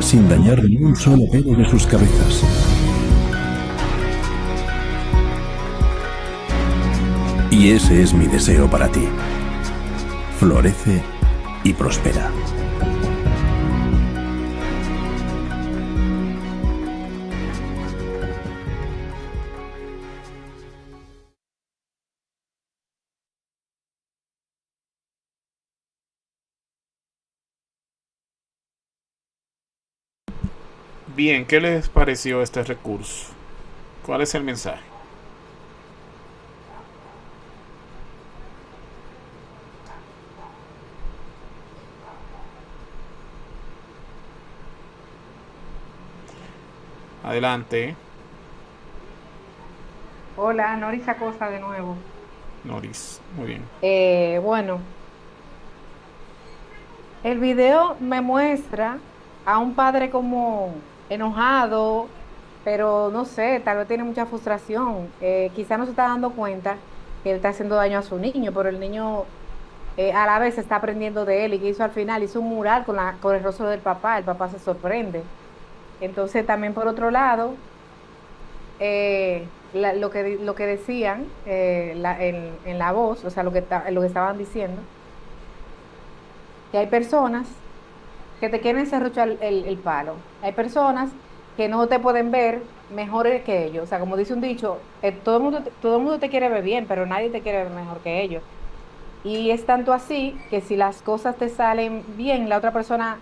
sin dañar ni un solo pelo de sus cabezas. Y ese es mi deseo para ti. Florece y prospera. Bien, ¿qué les pareció este recurso? ¿Cuál es el mensaje? Adelante, Hola, Norisa Cosa de nuevo. Noris. Muy bien. Bueno, el video me muestra a un padre como enojado, pero no sé, tal vez tiene mucha frustración. Quizá no se está dando cuenta que él está haciendo daño a su niño, pero el niño a la vez está aprendiendo de él y que hizo al final, hizo un mural con el rostro del papá, el papá se sorprende. Entonces también por otro lado, lo que decían en la voz, o sea, lo que estaban diciendo, que hay personas que te quieren serruchar el palo. Hay personas que no te pueden ver mejores que ellos. O sea, como dice un dicho, todo el mundo te quiere ver bien, pero nadie te quiere ver mejor que ellos. Y es tanto así que si las cosas te salen bien, la otra persona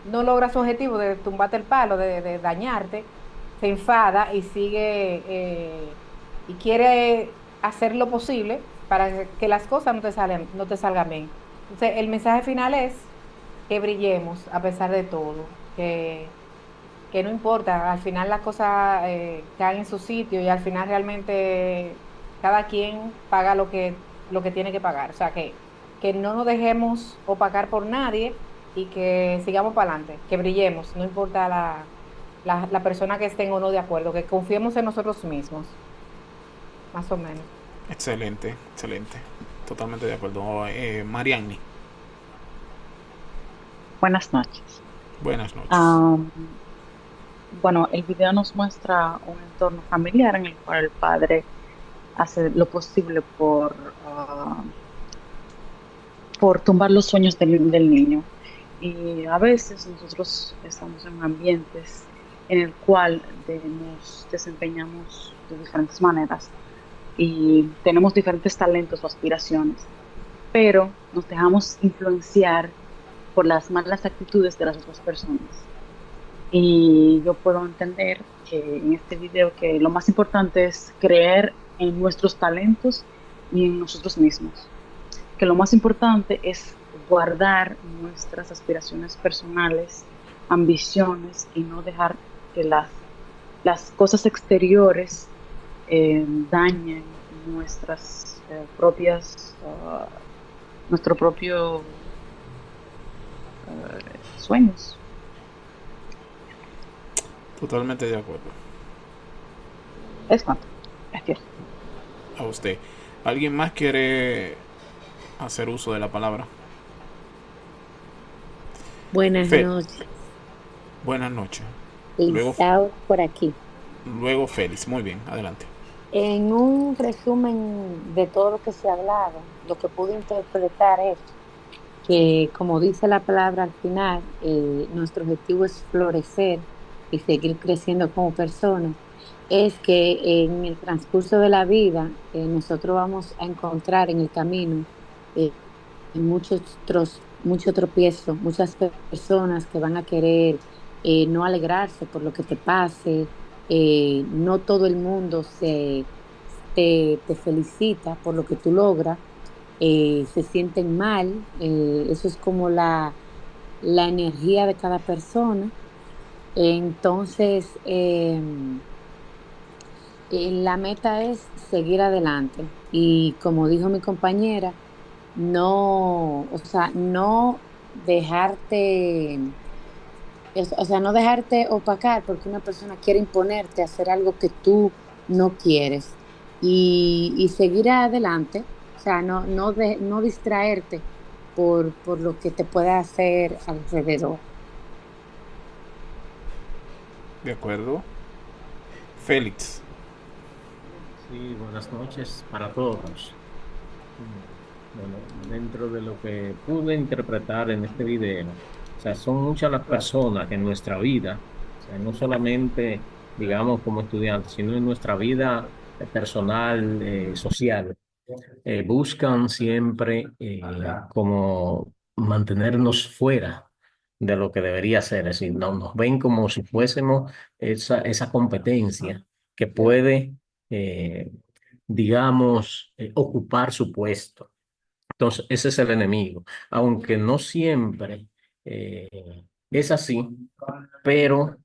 no logra su objetivo de tumbarte el palo, de dañarte, se enfada y sigue y quiere hacer lo posible para que las cosas no te salgan bien. Entonces, el mensaje final es que brillemos a pesar de todo, que no importa, al final las cosas caen en su sitio y al final realmente cada quien paga lo que tiene que pagar. O sea, que no nos dejemos opacar por nadie y que sigamos para adelante, que brillemos, no importa la persona que estén o no de acuerdo, que confiemos en nosotros mismos, más o menos. Excelente, excelente. Totalmente de acuerdo. Marianni, Buenas noches. buenas noches. Am, bueno, el video nos muestra un entorno familiar en el cual el padre hace lo posible por tumbar los sueños del niño. Y a veces nosotros estamos en ambientes en el cual nos desempeñamos de diferentes maneras y tenemos diferentes talentos o aspiraciones, pero nos dejamos influenciar por las malas actitudes de las otras personas. Y yo puedo entender que en este video que lo más importante es creer en nuestros talentos y en nosotros mismos. Que lo más importante es guardar nuestras aspiraciones personales, ambiciones y no dejar que las cosas exteriores dañen nuestras propias, nuestro propio sueños. Totalmente de acuerdo. Es cuanto. Gracias. A usted. ¿Alguien más quiere hacer uso de la palabra? Buenas Fe, noches, buenas noches. Luego, Lizao por aquí. luego Félix. Muy bien, adelante. En un resumen de todo lo que se ha hablado, lo que pude interpretar es que, como dice la palabra al final, nuestro objetivo es florecer y seguir creciendo como personas. Es que en el transcurso de la vida nosotros vamos a encontrar en el camino eh, mucho tropiezo, muchas personas que van a querer no alegrarse por lo que te pase, no todo el mundo te felicita por lo que tú logras, se sienten mal, eso es como la energía de cada persona. Entonces, la meta es seguir adelante y como dijo mi compañera, no, o sea, no dejarte, o sea, no dejarte opacar porque una persona quiere imponerte a hacer algo que tú no quieres y seguir adelante, o sea, no distraerte por lo que te pueda hacer alrededor. De acuerdo. Félix. Sí, buenas noches para todos. Bueno, dentro de lo que pude interpretar en este video, o sea, son muchas las personas en nuestra vida, o sea, no solamente, digamos, como estudiantes, sino en nuestra vida personal, social, buscan siempre como mantenernos fuera de lo que debería ser, es decir, no, nos ven como si fuésemos esa competencia que puede, eh, digamos, ocupar su puesto. Entonces, ese es el enemigo, aunque no siempre eh, es así, pero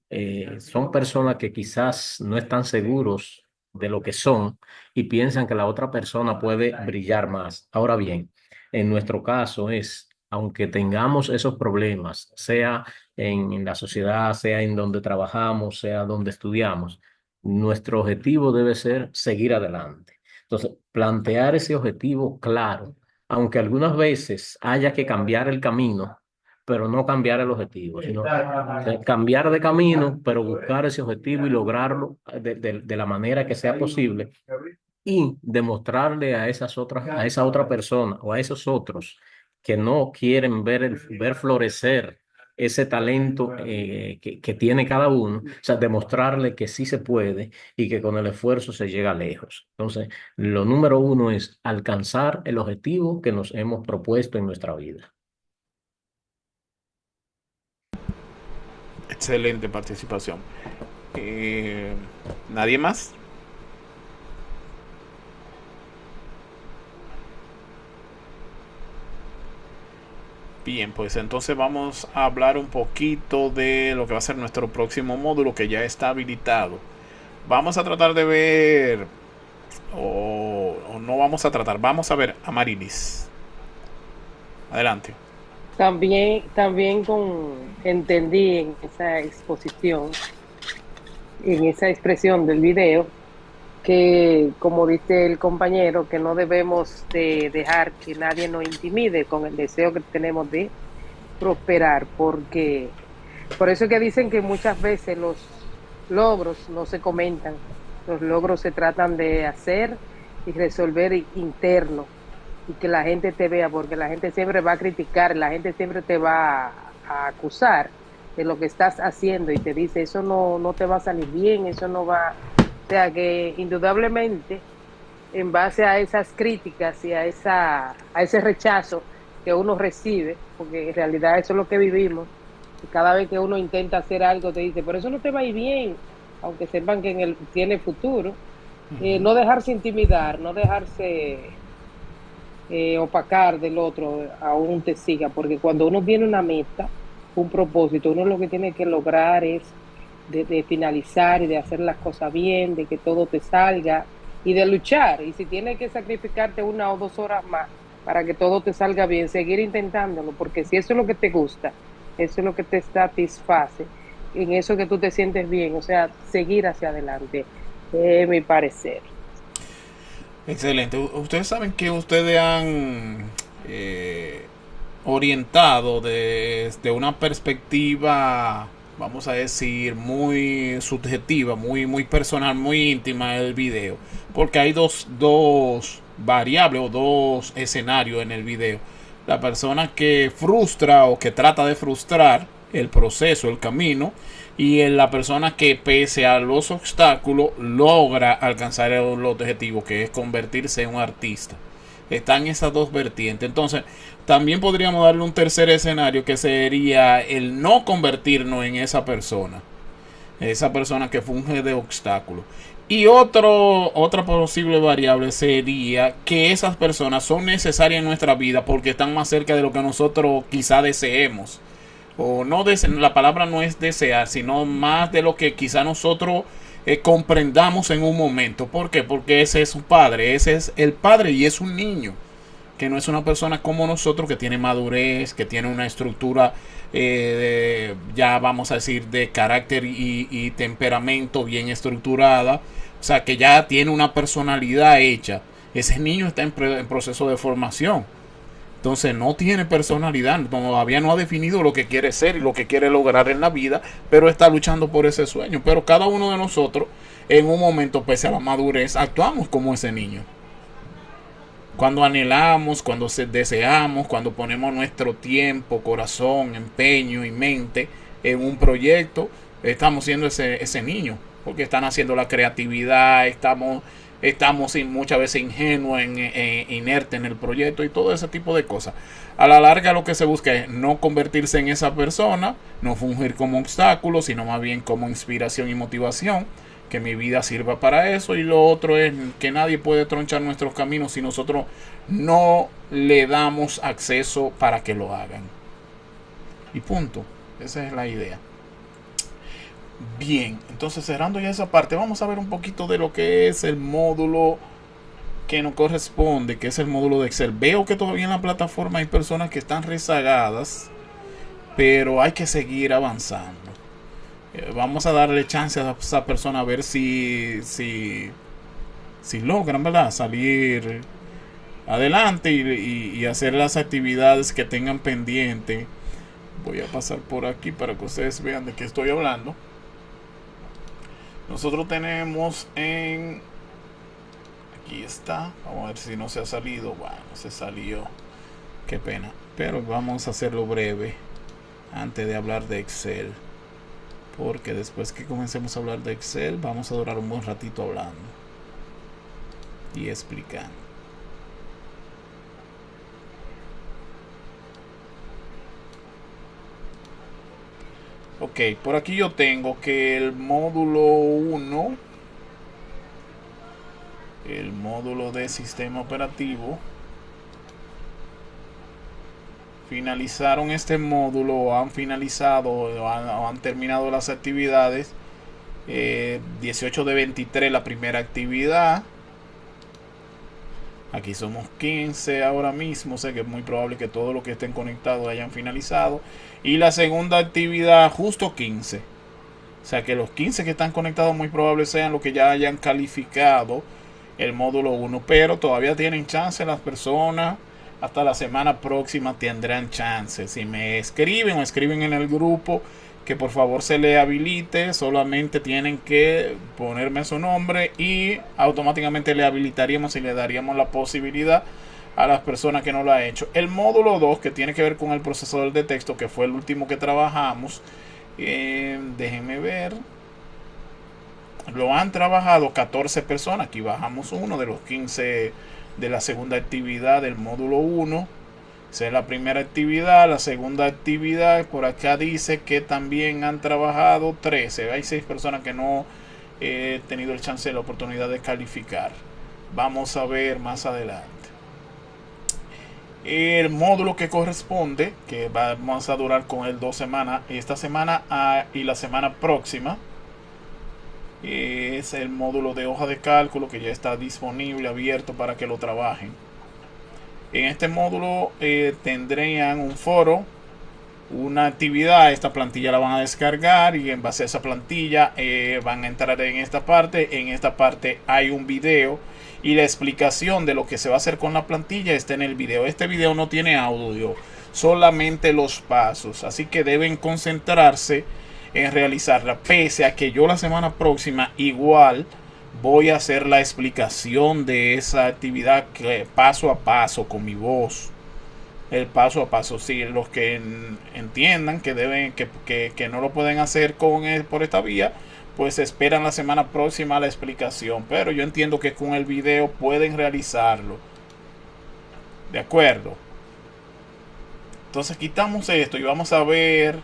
son personas que quizás no están seguros de lo que son y piensan que la otra persona puede brillar más. Ahora bien, en nuestro caso es, aunque tengamos esos problemas, sea en la sociedad, sea en donde trabajamos, sea donde estudiamos, nuestro objetivo debe ser seguir adelante. Entonces, plantear ese objetivo claro, aunque algunas veces haya que cambiar el camino, pero no cambiar el objetivo, sino cambiar de camino, pero buscar ese objetivo y lograrlo de la manera que sea posible y demostrarle a esas otras, a esa otra persona o a esos otros que no quieren ver florecer ese talento que tiene cada uno, o sea, demostrarle que sí se puede y que con el esfuerzo se llega lejos. Entonces, lo número uno es alcanzar el objetivo que nos hemos propuesto en nuestra vida. Excelente participación. Eh, ¿Nadie más? Bien, pues entonces vamos a hablar un poquito de lo que va a ser nuestro próximo módulo que ya está habilitado. Vamos a tratar de ver, o no vamos a tratar, vamos a ver a Marilis. Adelante. También entendí en esa exposición, en esa expresión del video, que como dice el compañero, que no debemos de dejar que nadie nos intimide con el deseo que tenemos de prosperar, porque por eso que dicen que muchas veces los logros no se comentan, los logros se tratan de hacer y resolver interno y que la gente te vea, porque la gente siempre va a criticar, la gente siempre te va a acusar de lo que estás haciendo y te dice, eso no te va a salir bien, eso no va... O sea que indudablemente, en base a esas críticas y a ese rechazo que uno recibe, porque en realidad eso es lo que vivimos, y cada vez que uno intenta hacer algo te dice, pero eso no te va a ir bien, aunque sepan que tiene futuro, no dejarse intimidar, no dejarse opacar del otro, aún te siga, porque cuando uno tiene una meta, un propósito, uno lo que tiene que lograr es de finalizar y de hacer las cosas bien, de que todo te salga y de luchar, y si tienes que sacrificarte 1 o 2 horas más para que todo te salga bien, seguir intentándolo, porque si eso es lo que te gusta, eso es lo que te satisface, en eso que tú te sientes bien, o sea, seguir hacia adelante, es mi parecer. Excelente. Ustedes saben que ustedes han orientado desde una perspectiva, vamos a decir, muy subjetiva, muy personal, muy íntima el video. Porque hay dos variables o dos escenarios en el video. La persona que frustra o que trata de frustrar el proceso, el camino, y en la persona que pese a los obstáculos logra alcanzar el objetivo, que es convertirse en un artista. Están esas dos vertientes. Entonces también podríamos darle un tercer escenario, que sería el no convertirnos en esa persona que funge de obstáculo. Y otra posible variable sería que esas personas son necesarias en nuestra vida porque están más cerca de lo que nosotros quizá deseemos. O no la palabra no es desear, sino más de lo que quizá nosotros comprendamos en un momento. ¿Por qué? Porque ese es su padre, ese es el padre y es un niño, que no es una persona como nosotros, que tiene madurez, que tiene una estructura ya vamos a decir de carácter y temperamento bien estructurada, o sea que ya tiene una personalidad hecha. Ese niño está en proceso de formación. Entonces no tiene personalidad, todavía no ha definido lo que quiere ser y lo que quiere lograr en la vida, pero está luchando por ese sueño. Pero cada uno de nosotros, en un momento, pese a la madurez, actuamos como ese niño. Cuando anhelamos, cuando deseamos, cuando ponemos nuestro tiempo, corazón, empeño y mente en un proyecto, estamos siendo ese niño, porque están haciendo la creatividad, estamos muchas veces ingenuos, inerte en el proyecto y todo ese tipo de cosas. A la larga lo que se busca es no convertirse en esa persona, no fungir como obstáculo, sino más bien como inspiración y motivación, que mi vida sirva para eso. Y lo otro es que nadie puede tronchar nuestros caminos si nosotros no le damos acceso para que lo hagan. Y punto. Esa es la idea. Bien, entonces cerrando ya esa parte, vamos a ver un poquito de lo que es el módulo que nos corresponde, que es el módulo de Excel. Veo que todavía en la plataforma hay personas que están rezagadas, pero hay que seguir avanzando. Vamos a darle chance a esa persona a ver si logran, ¿verdad?, salir adelante y hacer las actividades que tengan pendiente. Voy a pasar por aquí para que ustedes vean de qué estoy hablando. Nosotros tenemos aquí está. Vamos a ver si no se ha salido. Bueno, se salió. Qué pena. Pero vamos a hacerlo breve antes de hablar de Excel. Porque después que comencemos a hablar de Excel, vamos a durar un buen ratito hablando y explicando. Ok, por aquí yo tengo que el módulo 1, el módulo de sistema operativo, finalizaron este módulo o han finalizado o han terminado las actividades. 18 de 23 la primera actividad. Aquí somos 15 ahora mismo, sé que es muy probable que todos los que estén conectados hayan finalizado. Y la segunda actividad justo 15. O sea que los 15 que están conectados muy probable sean los que ya hayan calificado el módulo 1. Pero todavía tienen chance las personas. Hasta la semana próxima tendrán chance. Si me escriben o escriben en el grupo que por favor se le habilite, solamente tienen que ponerme su nombre y automáticamente le habilitaríamos y le daríamos la posibilidad a las personas que no lo han hecho. El módulo 2, que tiene que ver con el procesador de texto, que fue el último que trabajamos, déjenme ver, lo han trabajado 14 personas. Aquí bajamos uno de los 15 de la segunda actividad del módulo 1. Esa es la primera actividad. La segunda actividad, por acá dice que también han trabajado 13. Hay 6 personas que no he tenido el chance, la oportunidad de calificar. Vamos a ver más adelante. El módulo que corresponde, que vamos a durar con él 2 semanas, esta semana y la semana próxima, es el módulo de hoja de cálculo, que ya está disponible, abierto para que lo trabajen. En este módulo tendrían un foro, una actividad. Esta plantilla la van a descargar y en base a esa plantilla van a entrar en esta parte. En esta parte hay un video y la explicación de lo que se va a hacer con la plantilla está en el video. Este video no tiene audio, solamente los pasos, así que deben concentrarse en realizarla, pese a que yo la semana próxima igual voy a hacer la explicación de esa actividad, que paso a paso, con mi voz, el paso a paso. Sí, los que entiendan que deben que no lo pueden hacer por esta vía, pues esperan la semana próxima la explicación, pero yo entiendo que con el video pueden realizarlo. De acuerdo. Entonces quitamos esto y vamos a ver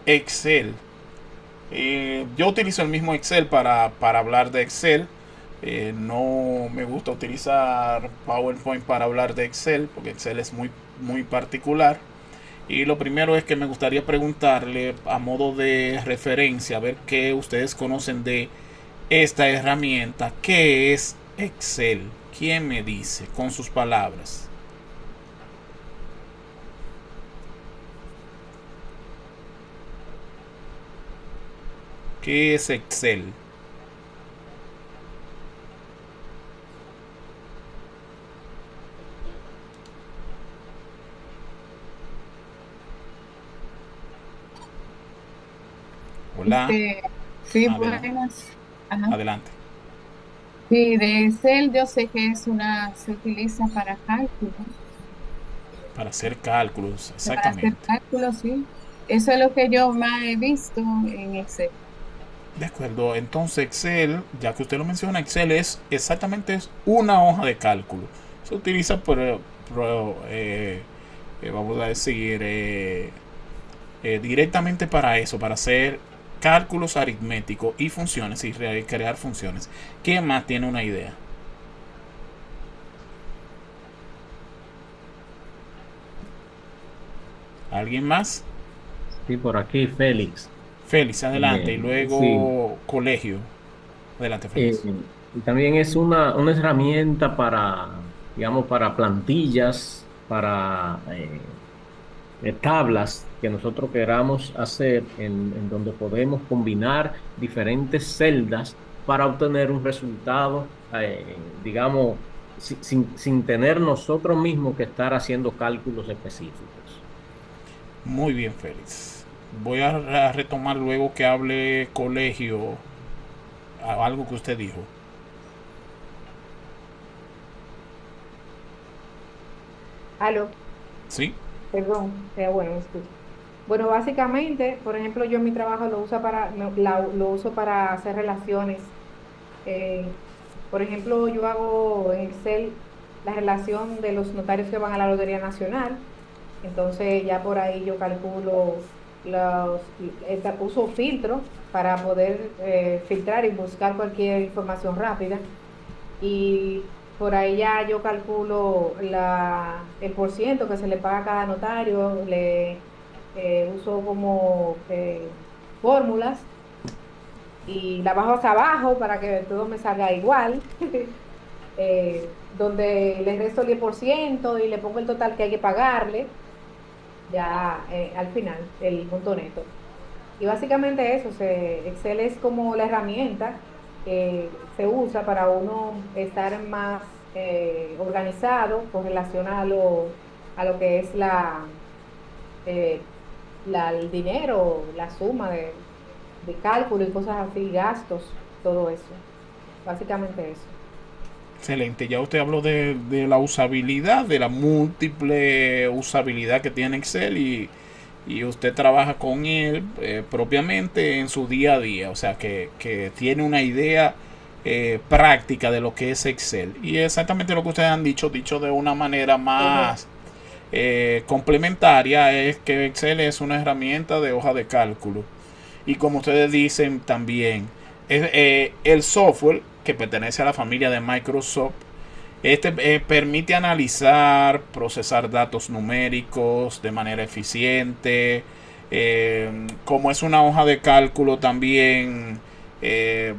Excel. Yo utilizo el mismo Excel para hablar de Excel. No me gusta utilizar PowerPoint para hablar de Excel, porque Excel es muy particular. Y lo primero es que me gustaría preguntarle, a modo de referencia, a ver qué ustedes conocen de esta herramienta. ¿Qué es Excel? ¿Quién me dice con sus palabras? ¿Qué es Excel? Hola, Sí, adelante. buenas. Ajá. Adelante. Sí, de Excel yo sé que se utiliza para cálculos, Para hacer cálculos, para hacer exactamente. cálculos, sí. Eso es lo que yo más he visto en Excel. De acuerdo, entonces Excel, ya que usted lo menciona, Excel es exactamente es una hoja de cálculo. Se utiliza vamos a decir, directamente para eso, para hacer cálculos aritméticos y funciones y crear funciones. ¿Quién más tiene una idea? ¿Alguien más? Sí, por aquí, Félix. Félix, adelante. Y Sí, luego Colegio. Adelante, eh, Félix. y también es una herramienta para, digamos, para plantillas, para tablas que nosotros queramos hacer en donde podemos combinar diferentes celdas para obtener un resultado, digamos, sin tener nosotros mismos que estar haciendo cálculos específicos. Muy bien, Félix. Voy a retomar luego que hable Colegio algo que usted dijo. Aló, ¿Sí? perdón, bueno, me escucho. Bueno, básicamente, por ejemplo, yo en mi trabajo lo uso lo uso para hacer relaciones. Eh, por ejemplo, yo hago en Excel la relación de los notarios que van a la Lotería Nacional. Entonces ya por ahí yo calculo uso filtros para poder filtrar y buscar cualquier información rápida. Y por ahí ya yo calculo el porciento que se le paga a cada notario, uso como fórmulas y la bajo hacia abajo para que todo me salga igual, donde le resto el 10% y le pongo el total que hay que pagarle, ya al final, el monto neto. Y básicamente eso, Excel es como la herramienta que se usa para uno estar más organizado con relación a lo que es eh, el dinero, la suma de cálculo y cosas así, gastos, todo eso. Básicamente eso. Excelente. Ya usted habló de la usabilidad, de la múltiple usabilidad que tiene Excel y usted trabaja con él propiamente en su día a día. O sea, que tiene una idea práctica de lo que es Excel. Y exactamente lo que ustedes han dicho de una manera Correcto. más complementaria, es que Excel es una herramienta de hoja de cálculo. Y como ustedes dicen también, el software que pertenece a la familia de Microsoft, permite analizar, procesar datos numéricos de manera eficiente. Como es una hoja de cálculo también,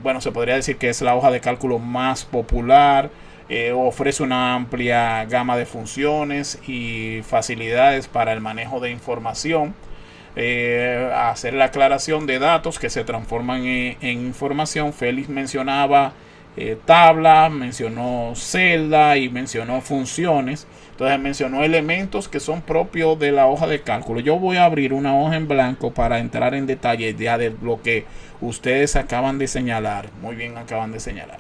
bueno, se podría decir que es la hoja de cálculo más popular. Ofrece una amplia gama de funciones y facilidades para el manejo de información, hacer la aclaración de datos que se transforman en información. Félix mencionaba tabla, mencionó celda y mencionó funciones. Entonces mencionó elementos que son propios de la hoja de cálculo. Yo voy a abrir una hoja en blanco para entrar en detalle ya de lo que ustedes acaban de señalar. Muy bien, acaban de señalar.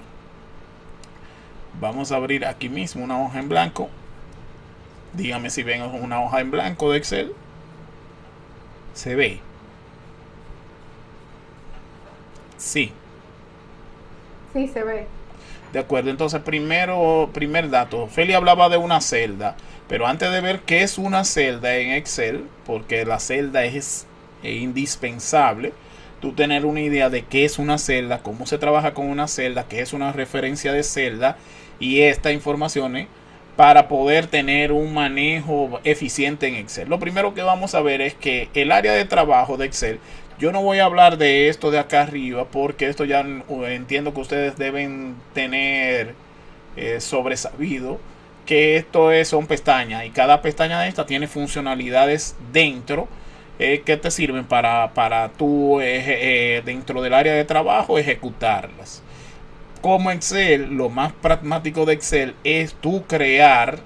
Vamos a abrir aquí mismo una hoja en blanco. Dígame si ven una hoja en blanco de Excel. Se ve. Sí. Sí, se ve. De acuerdo, entonces primer dato. Feli hablaba de una celda, pero antes de ver qué es una celda en Excel, porque la celda es indispensable, tú tener una idea de qué es una celda, cómo se trabaja con una celda, qué es una referencia de celda y estas informaciones para poder tener un manejo eficiente en Excel. Lo primero que vamos a ver es que el área de trabajo de Excel, yo no voy a hablar de esto de acá arriba porque esto ya entiendo que ustedes deben tener sobresabido que son pestañas y cada pestaña de esta tiene funcionalidades dentro que te sirven para tú dentro del área de trabajo ejecutarlas. Como Excel, lo más pragmático de Excel es tú crear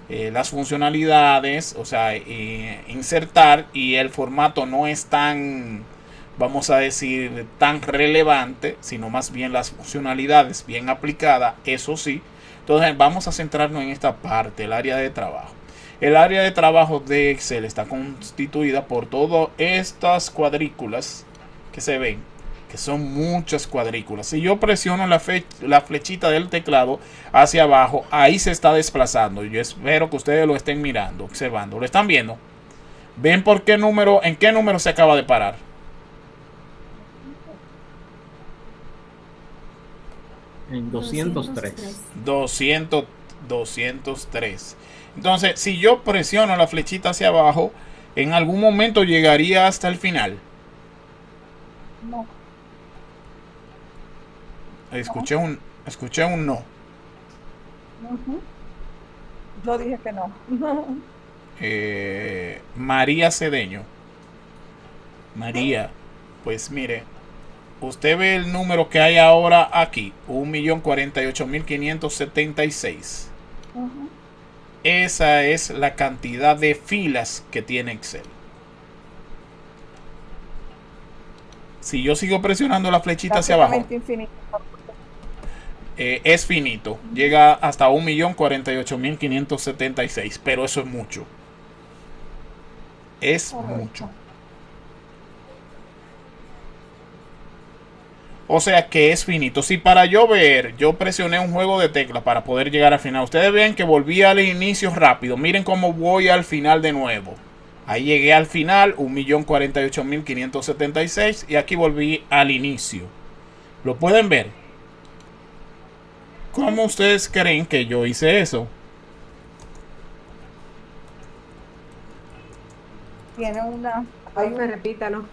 las funcionalidades, o sea, insertar, y el formato no es vamos a decir, tan relevante, sino más bien las funcionalidades bien aplicadas, eso sí. Entonces vamos a centrarnos en esta parte, el área de trabajo. El área de trabajo de Excel está constituida por todas estas cuadrículas que se ven, que son muchas cuadrículas. Si yo presiono la flechita del teclado hacia abajo, ahí se está desplazando. Yo espero que ustedes lo estén mirando, observando. ¿Lo están viendo? ¿Ven por qué número, en qué número se acaba de parar? En 203. 203. Entonces, si yo presiono la flechita hacia abajo, en algún momento llegaría hasta el final. No. Escuché un no. Ujú. Yo dije que no. María Cedeño. María, pues mire, usted ve el número que hay ahora aquí, 1.048.576. Ujú. Esa es la cantidad de filas que tiene Excel. Si yo sigo presionando la flechita hacia abajo, Prácticamente infinito. es finito. Llega hasta 1.048.576. Pero eso es mucho. Es Correcto. mucho. O sea que es finito. Si para yo ver, yo presioné un juego de teclas para poder llegar al final. Ustedes ven que volví al inicio rápido. Miren cómo voy al final de nuevo. Ahí llegué al final, 1.048.576. Y aquí volví al inicio. ¿Lo pueden ver? ¿Cómo ustedes creen que yo hice eso? Tiene una, Ay, me repítalo.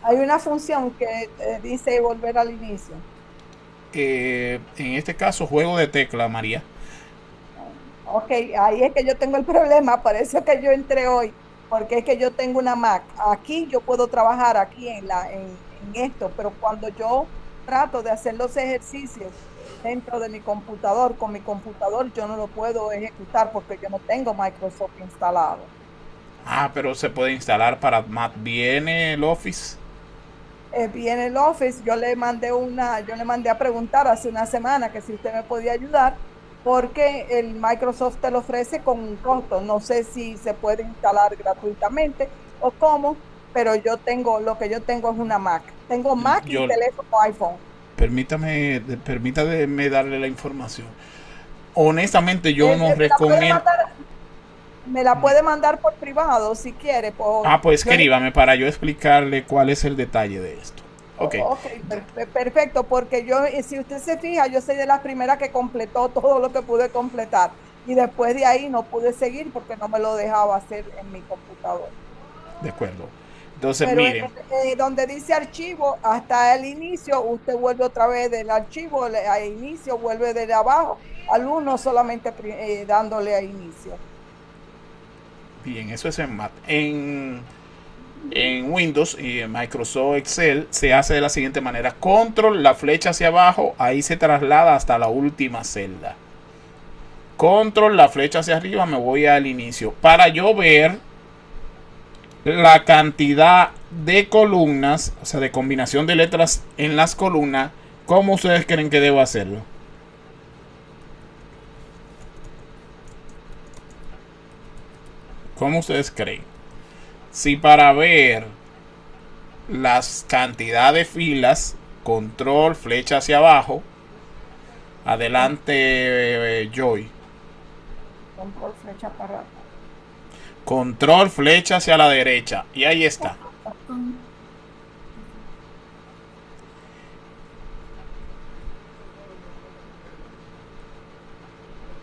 hay una función que dice volver al inicio. En este caso, juego de tecla, María. Ok, ahí es que yo tengo el problema, por eso que yo entré hoy, porque es que yo tengo una Mac. Aquí yo puedo trabajar aquí en esto, pero cuando yo trato de hacer los ejercicios dentro de mi computador, con mi computador, yo no lo puedo ejecutar porque yo no tengo Microsoft instalado. Ah, pero se puede instalar para Mac. ¿Viene el Office? Viene el Office, yo le mandé a preguntar hace una semana que si usted me podía ayudar, porque el Microsoft te lo ofrece con un costo. No sé si se puede instalar gratuitamente o cómo, pero lo que yo tengo es una Mac. Tengo Mac y teléfono iPhone. Permítame darle la información. Honestamente, yo no recomiendo. Me la puede mandar por privado si quiere. Pues escríbame para yo explicarle cuál es el detalle de esto. Ok. Perfecto, porque si usted se fija, yo soy de las primeras que completó todo lo que pude completar. Y después de ahí no pude seguir porque no me lo dejaba hacer en mi computador. De acuerdo. Entonces, Pero miren. donde dice archivo, hasta el inicio, usted vuelve otra vez del archivo, al inicio, vuelve de abajo al 1 solamente dándole a inicio. Bien, eso es en Mac. En Windows y en Microsoft Excel se hace de la siguiente manera. Control, la flecha hacia abajo, ahí se traslada hasta la última celda. Control, la flecha hacia arriba, me voy al inicio. Para yo ver la cantidad de columnas, o sea, de combinación de letras en las columnas, ¿cómo ustedes creen que debo hacerlo? ¿Cómo ustedes creen? Si para ver las cantidades de filas, control, flecha hacia abajo, adelante, Joy. Control, flecha para abajo. Control, flecha hacia la derecha. Y ahí está.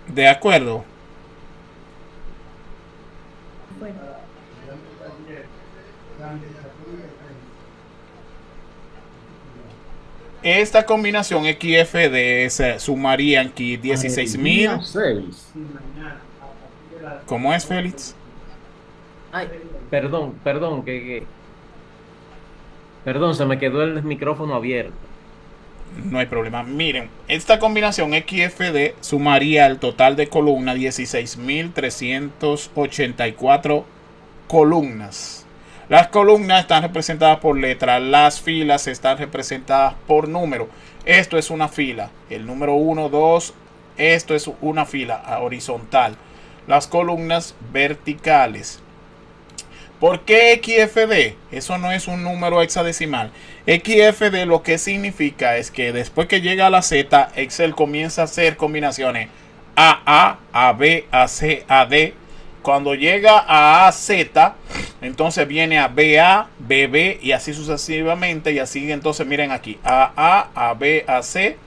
¿De acuerdo? Esta combinación XFD se sumaría aquí 16.000. ¿Cómo es, Félix? Ay, perdón, perdón, se me quedó el micrófono abierto. No hay problema. Miren, esta combinación XFD sumaría el total de columnas 16.384 columnas. Las columnas están representadas por letra, las filas están representadas por número. Esto es una fila, el número 1, 2, esto es una fila horizontal. Las columnas verticales. ¿Por qué XFD? Eso no es un número hexadecimal. XFD lo que significa es que después que llega a la Z, Excel comienza a hacer combinaciones AA, AB, AC, AD. Cuando llega a AZ, entonces viene a BA, BB y así sucesivamente. Y así entonces miren aquí, AA, AB, AC.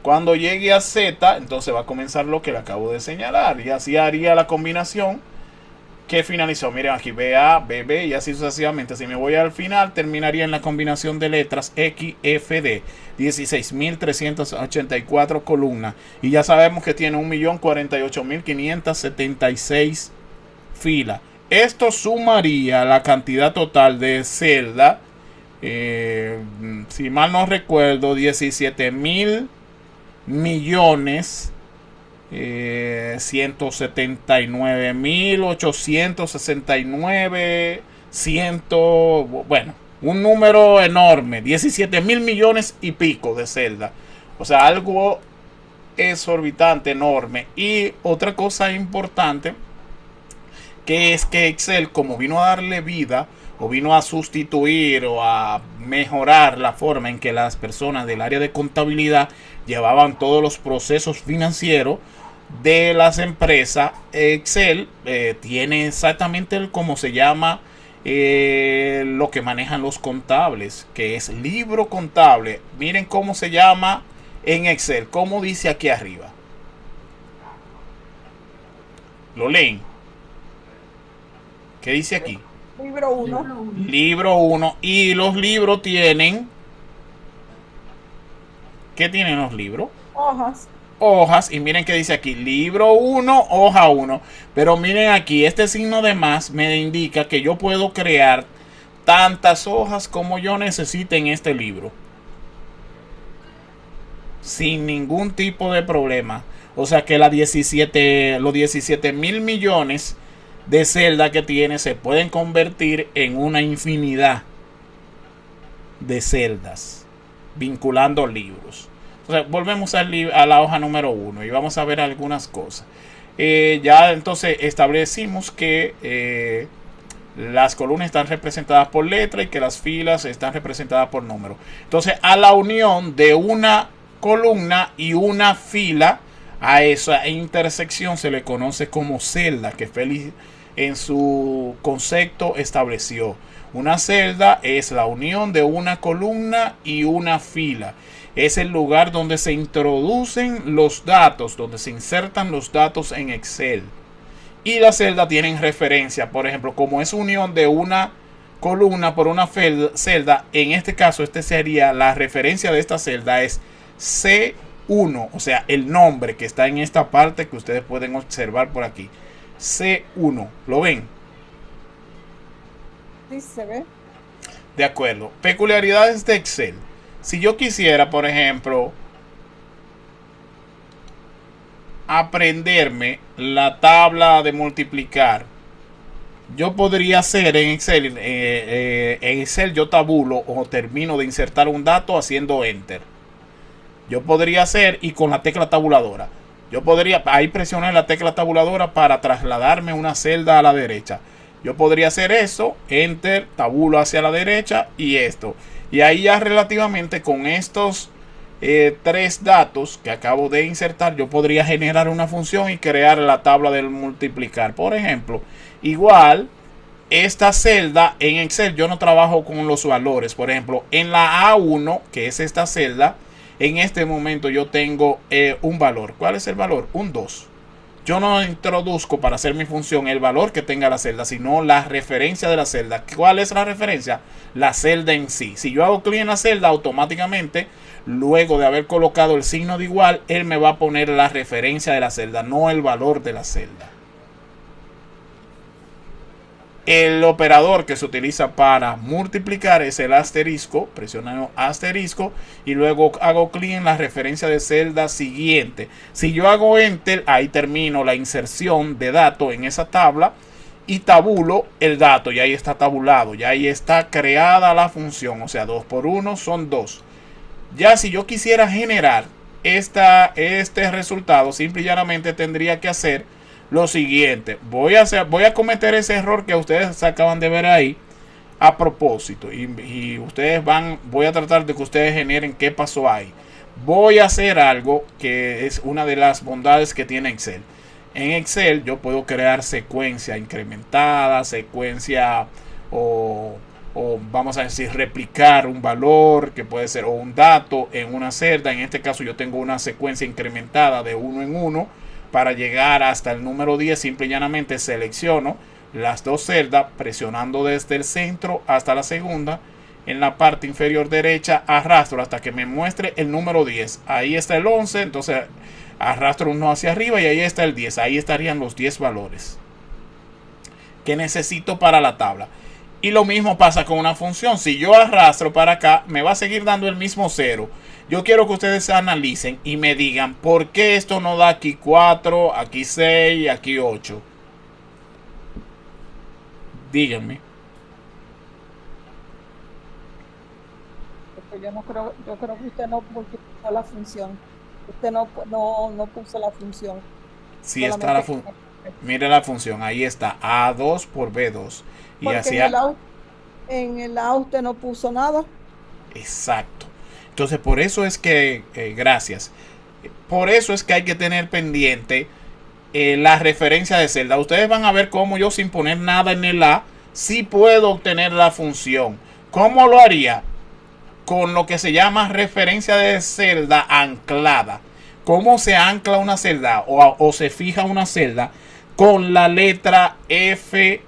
Cuando llegue a Z, entonces va a comenzar lo que le acabo de señalar. Y así haría la combinación que finalizó. Miren aquí, BA, BB y así sucesivamente. Si me voy al final, terminaría en la combinación de letras XFD. 16.384 columnas. Y ya sabemos que tiene 1.048.576 filas. Esto sumaría la cantidad total de celda. Si mal no recuerdo, 17.000.000.000 179.869 bueno, un número enorme, 17.000.000.000 y pico de celda, o sea, algo exorbitante, enorme. Y otra cosa importante, que es que Excel, como vino a darle vida o vino a sustituir o a mejorar la forma en que las personas del área de contabilidad llevaban todos los procesos financieros de las empresas, Excel tiene exactamente como se llama lo que manejan los contables, que es libro contable. Miren cómo se llama en Excel, como dice aquí arriba. ¿Lo leen? ¿Qué dice aquí? Libro 1. Libro 1. Y los libros tienen... ¿Qué tienen los libros? Hojas. Hojas. Y miren que dice aquí, libro 1, hoja 1. Pero miren aquí, este signo de más me indica que yo puedo crear tantas hojas como yo necesite en este libro, sin ningún tipo de problema. O sea que los 17.000.000.000 de celda que tiene se pueden convertir en una infinidad de celdas vinculando libros. Entonces, volvemos a la hoja número 1 y vamos a ver algunas cosas. Ya entonces establecimos que las columnas están representadas por letra y que las filas están representadas por número. Entonces, a la unión de una columna y una fila, a esa intersección se le conoce como celda, que Félix en su concepto estableció. Una celda es la unión de una columna y una fila. Es el lugar donde se introducen los datos, donde se insertan los datos en Excel. Y las celdas tienen referencia. Por ejemplo, como es unión de una columna por una celda, en este caso, este sería la referencia de esta celda es C1, o sea, el nombre que está en esta parte que ustedes pueden observar por aquí. C1, ¿lo ven? Sí, se ve. De acuerdo. Peculiaridades de Excel. Si yo quisiera, por ejemplo, aprenderme la tabla de multiplicar, yo podría hacer en Excel, yo tabulo o termino de insertar un dato haciendo enter. Yo podría hacer, y con la tecla tabuladora, yo podría, ahí presioné la tecla tabuladora para trasladarme una celda a la derecha. Yo podría hacer eso, enter, tabulo hacia la derecha y esto. Y ahí ya relativamente con estos tres datos que acabo de insertar, yo podría generar una función y crear la tabla del multiplicar. Por ejemplo, igual esta celda en Excel yo no trabajo con los valores. Por ejemplo, en la A1, que es esta celda, en este momento yo tengo un valor. ¿Cuál es el valor? Un 2. Yo no introduzco para hacer mi función el valor que tenga la celda, sino la referencia de la celda. ¿Cuál es la referencia? La celda en sí. Si yo hago clic en la celda, automáticamente, luego de haber colocado el signo de igual, él me va a poner la referencia de la celda, no el valor de la celda. El operador que se utiliza para multiplicar es el asterisco. Presiono asterisco y luego hago clic en la referencia de celda siguiente. Si yo hago enter, ahí termino la inserción de datos en esa tabla y tabulo el dato. Y ahí está tabulado, ya ahí está creada la función. O sea, 2 por 1 son 2. Ya si yo quisiera generar este resultado, simple y llanamente tendría que hacer lo siguiente. Voy a cometer ese error que ustedes acaban de ver ahí a propósito. Y voy a tratar de que ustedes generen qué pasó ahí. Voy a hacer algo que es una de las bondades que tiene Excel. En Excel yo puedo crear secuencia incrementada, secuencia o vamos a decir replicar un valor que puede ser o un dato en una celda. En este caso yo tengo una secuencia incrementada de 1 en 1 para llegar hasta el número 10. Simple y llanamente selecciono las dos celdas presionando desde el centro hasta la segunda. En la parte inferior derecha arrastro hasta que me muestre el número 10. Ahí está el 11, entonces arrastro uno hacia arriba y ahí está el 10. Ahí estarían los 10 valores que necesito para la tabla. Y lo mismo pasa con una función. Si yo arrastro para acá, me va a seguir dando el mismo 0. Yo quiero que ustedes analicen y me digan por qué esto no da aquí 4, aquí 6, aquí 8. Díganme. Yo creo que usted no multiplicó la función. Usted no puso la función. Sí está la función. Mire la función, ahí está, A2 por B2. Y porque así en el A usted no puso nada. Exacto. Entonces por eso es que, gracias. Por eso es que hay que tener pendiente la referencia de celda. Ustedes van a ver cómo yo sin poner nada en el A, sí puedo obtener la función. ¿Cómo lo haría? Con lo que se llama referencia de celda anclada. ¿Cómo se ancla una celda o se fija una celda? Con la letra F,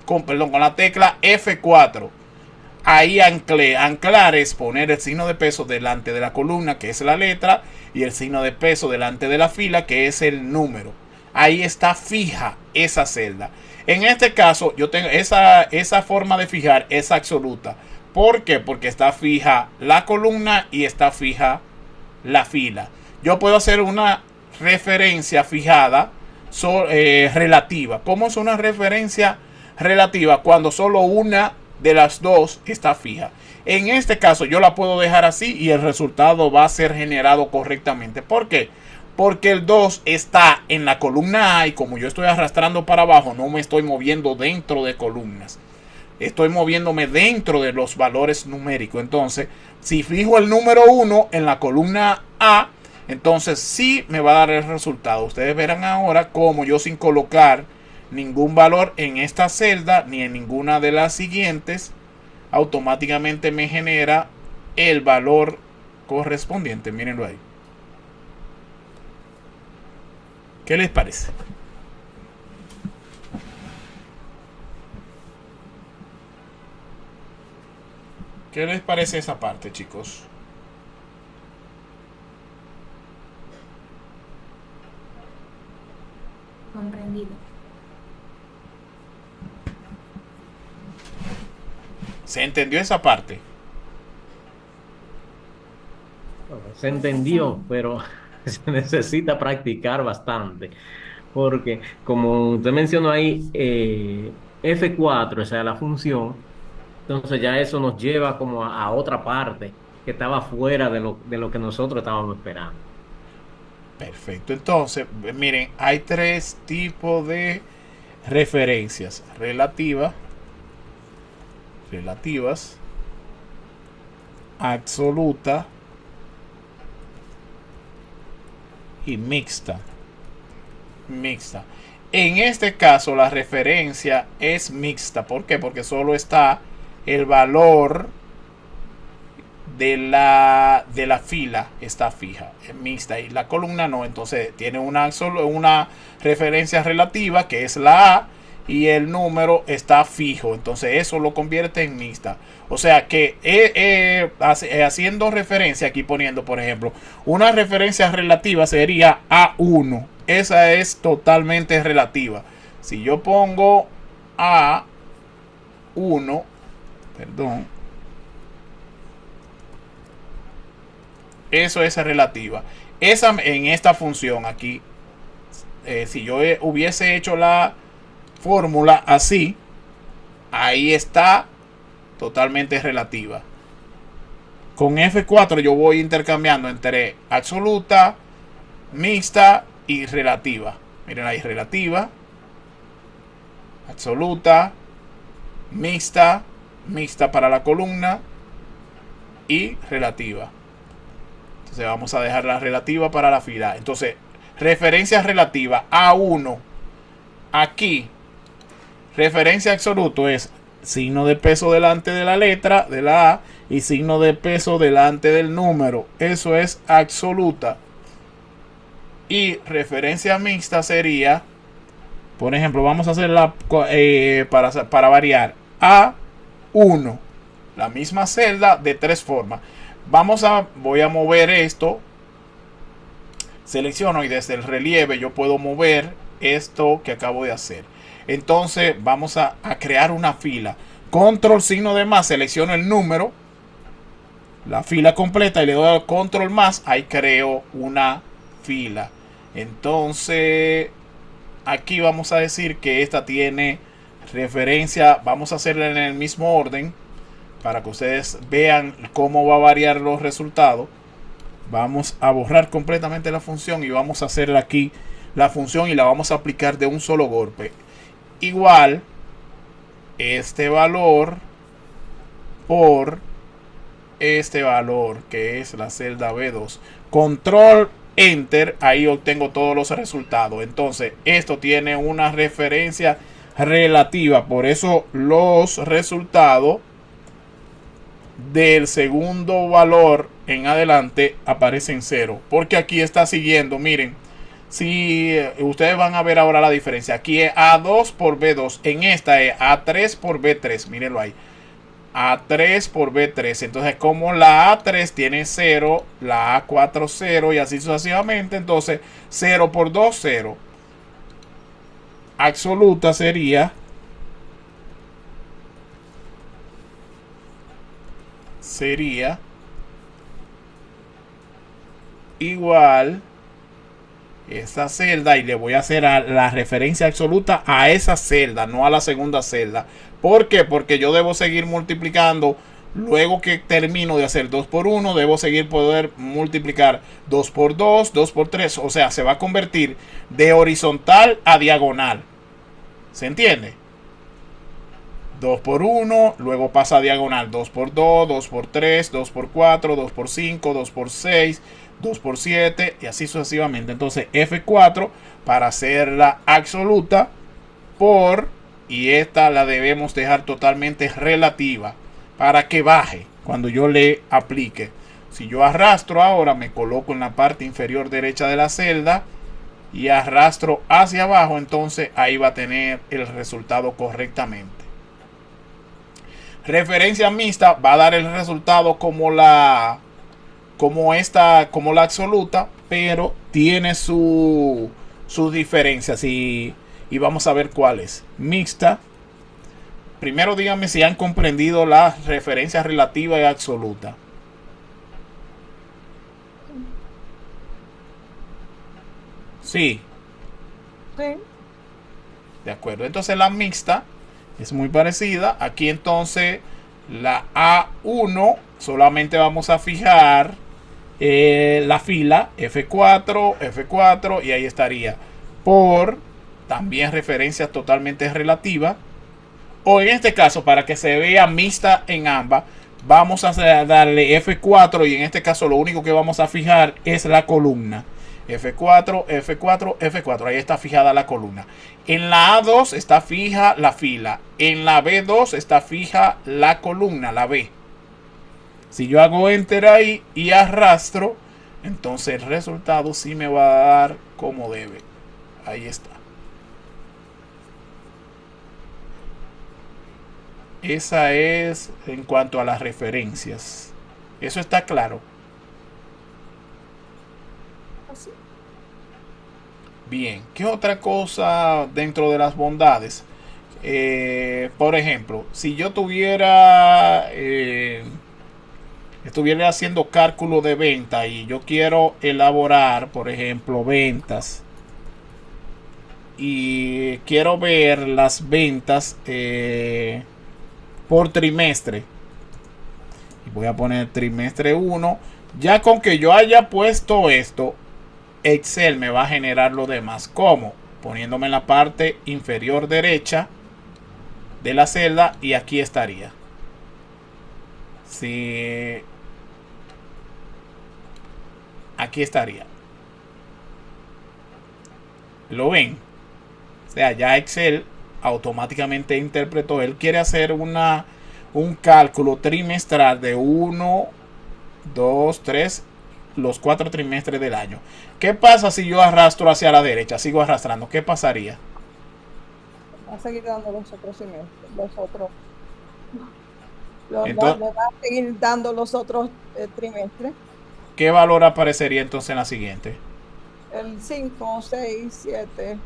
con la tecla F4. Ahí anclé. Anclar es poner el signo de peso delante de la columna, que es la letra, y el signo de peso delante de la fila, que es el número. Ahí está fija esa celda. En este caso, yo tengo esa forma de fijar es absoluta. ¿Por qué? Porque está fija la columna y está fija la fila. Yo puedo hacer una referencia fijada relativa. ¿Cómo es una referencia relativa? Cuando solo una de las dos está fija. En este caso yo la puedo dejar así y el resultado va a ser generado correctamente. ¿Por qué? Porque el 2 está en la columna A y como yo estoy arrastrando para abajo, no me estoy moviendo dentro de columnas. Estoy moviéndome dentro de los valores numéricos. Entonces, si fijo el número 1 en la columna A, entonces sí me va a dar el resultado. Ustedes verán ahora cómo yo sin colocar ningún valor en esta celda ni en ninguna de las siguientes, automáticamente me genera el valor correspondiente. Mírenlo ahí. ¿Qué les parece? ¿Qué les parece esa parte, chicos? Comprendido. ¿Se entendió esa parte? Se entendió, pero se necesita practicar bastante. Porque, como usted mencionó ahí, F4, o sea, la función, entonces ya eso nos lleva como a otra parte que estaba fuera de lo que nosotros estábamos esperando. Perfecto. Entonces, miren, hay tres tipos de referencias: relativas, absoluta y mixta. En este caso la referencia es mixta. ¿Por qué? Porque solo está el valor de la fila está fija, es mixta, y la columna no. Entonces tiene una referencia relativa que es la A y el número está fijo. Entonces eso lo convierte en mixta. O sea que haciendo referencia aquí, poniendo por ejemplo una referencia relativa sería A1. Esa es totalmente relativa. Si yo pongo A1, perdón, eso es relativa. En esta función aquí, si yo hubiese hecho la fórmula así, ahí está totalmente relativa. Con F4 yo voy intercambiando entre absoluta, mixta y relativa. Miren ahí, relativa, absoluta, mixta, mixta para la columna y relativa. Entonces vamos a dejar la relativa para la fila. Entonces, referencia relativa A1. Aquí, referencia absoluto es signo de peso delante de la letra, de la A, y signo de peso delante del número. Eso es absoluta. Y referencia mixta sería, por ejemplo, vamos a hacerla para variar, A1. La misma celda de 3 formas. Voy a mover esto. Selecciono y desde el relieve yo puedo mover esto que acabo de hacer. Entonces vamos a crear una fila. Control signo de más, selecciono el número, la fila completa y le doy al control más. Ahí creo una fila. Entonces aquí vamos a decir que esta tiene referencia. Vamos a hacerla en el mismo orden para que ustedes vean cómo va a variar los resultados. Vamos a borrar completamente la función y vamos a hacerle aquí la función y la vamos a aplicar de un solo golpe. Igual este valor por este valor que es la celda B2. Control Enter, ahí obtengo todos los resultados. Entonces esto tiene una referencia relativa, por eso los resultados del segundo valor en adelante aparecen 0, porque aquí está siguiendo. Miren, si ustedes van a ver ahora la diferencia, aquí es A2 por B2, en esta es A3 por B3, mírenlo ahí, A3 por B3. Entonces como la A3 tiene 0, la A4 0 y así sucesivamente, entonces 0 por 2 0. Absoluta sería igual esta celda, y le voy a hacer la referencia absoluta a esa celda, no a la segunda celda. ¿Por qué? Porque yo debo seguir multiplicando. Luego que termino de hacer 2 por 1, debo seguir poder multiplicar 2 por 2, 2 por 3. O sea, se va a convertir de horizontal a diagonal. ¿Se entiende? 2 por 1, luego pasa a diagonal 2 por 2, 2 por 3, 2 por 4, 2 por 5, 2 por 6, 2 por 7 y así sucesivamente. Entonces F4 para hacerla absoluta por, y esta la debemos dejar totalmente relativa para que baje cuando yo le aplique. Si yo arrastro ahora, me coloco en la parte inferior derecha de la celda y arrastro hacia abajo, entonces ahí va a tener el resultado correctamente. Referencia mixta va a dar el resultado como la absoluta, pero tiene sus diferencias y vamos a ver cuáles. Mixta. Primero díganme si han comprendido las referencias relativa y absoluta. Sí. Sí. De acuerdo. Entonces la mixta es muy parecida. Aquí entonces la A1 solamente vamos a fijar la fila F4, F4 y ahí estaría. Por también referencias totalmente relativas. O en este caso, para que se vea mixta en ambas, vamos a darle F4 y en este caso lo único que vamos a fijar es la columna. F4, F4, F4. Ahí está fijada la columna. En la A2 está fija la fila. En la B2 está fija la columna, la B. Si yo hago Enter ahí y arrastro, entonces el resultado sí me va a dar como debe. Ahí está. Esa es en cuanto a las referencias. Eso está claro. Bien, ¿qué otra cosa dentro de las bondades? Por ejemplo, si yo estuviera haciendo cálculo de venta y yo quiero elaborar, por ejemplo, ventas. y quiero ver las ventas por trimestre. Y voy a poner trimestre 1. Ya con que yo haya puesto esto, Excel me va a generar lo demás. ¿Cómo? Poniéndome en la parte inferior derecha de la celda y aquí estaría. Si aquí estaría. ¿Lo ven? O sea, ya Excel automáticamente interpretó. Él quiere hacer un cálculo trimestral de 1, 2, 3, los 4 trimestres del año. ¿Qué pasa si yo arrastro hacia la derecha? Sigo arrastrando. ¿Qué pasaría? Va a seguir dando los otros semestres, los otros. Entonces, le va a seguir dando los otros trimestres. ¿qué valor aparecería entonces en la siguiente? El 5, 6, 7.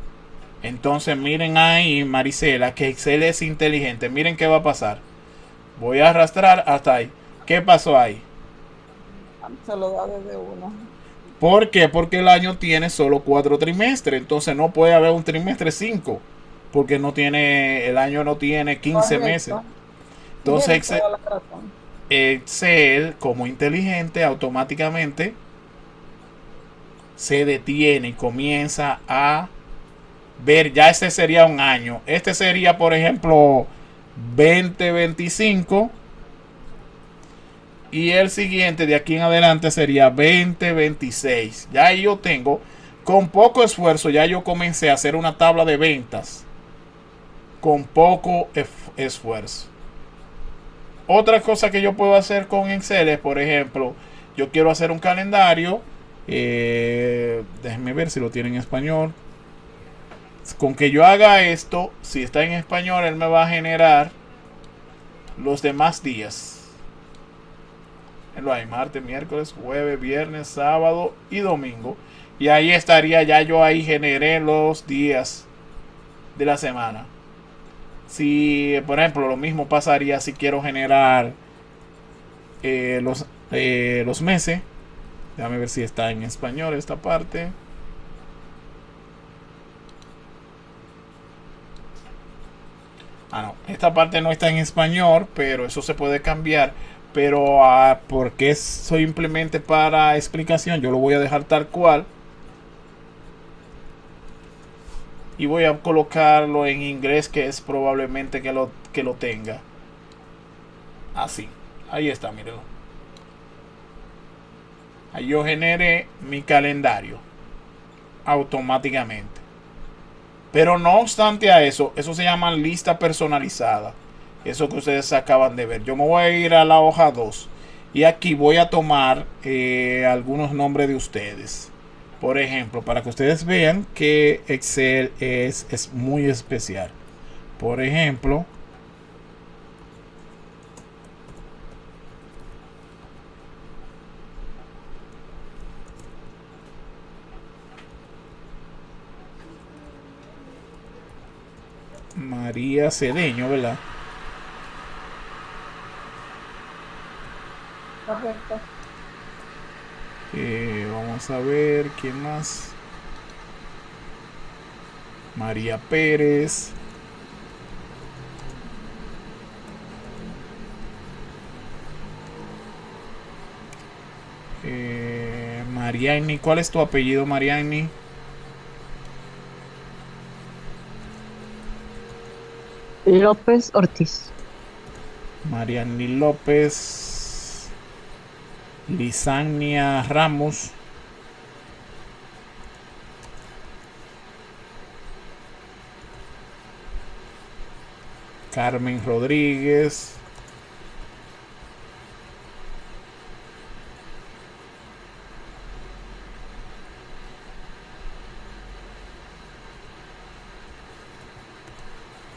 Entonces miren ahí, Marisela, que Excel es inteligente. Miren qué va a pasar. Voy a arrastrar hasta ahí. ¿Qué pasó ahí? Se lo da desde 1. ¿Por qué? Porque el año tiene solo 4 trimestres. Entonces no puede haber un trimestre 5. Porque el año no tiene 15 meses. Entonces Excel, como inteligente, automáticamente se detiene y comienza a ver. Ya este sería un año. Este sería, por ejemplo, 2025. Y el siguiente de aquí en adelante sería 2026. Ya yo tengo, con poco esfuerzo, ya yo comencé a hacer una tabla de ventas. Con poco esfuerzo. Otra cosa que yo puedo hacer con Excel es, por ejemplo, yo quiero hacer un calendario. Déjenme ver si lo tiene en español. Con que yo haga esto, si está en español, él me va a generar los demás días. Lo hay martes, miércoles, jueves, viernes, sábado y domingo. Y ahí estaría, ya yo ahí generé los días de la semana. Si, por ejemplo, lo mismo pasaría si quiero generar los meses. Déjame ver si está en español esta parte. No, esta parte no está en español, pero eso se puede cambiar. Pero porque es simplemente para explicación, yo lo voy a dejar tal cual. Y voy a colocarlo en inglés, que es probablemente que lo tenga. Así. Ahí está, mírenlo. Ahí yo generé mi calendario automáticamente. Pero no obstante a eso, eso se llama lista personalizada. Eso que ustedes acaban de ver. Yo me voy a ir a la hoja 2. Y aquí voy a tomar algunos nombres de ustedes. Por ejemplo, para que ustedes vean que Excel es muy especial. Por ejemplo, María Cedeño, ¿verdad? Correcto. Vamos a ver quién más. María Pérez. Mariani, ¿cuál es tu apellido, Mariani? López Ortiz. Mariani López. Lisania Ramos. Carmen Rodríguez.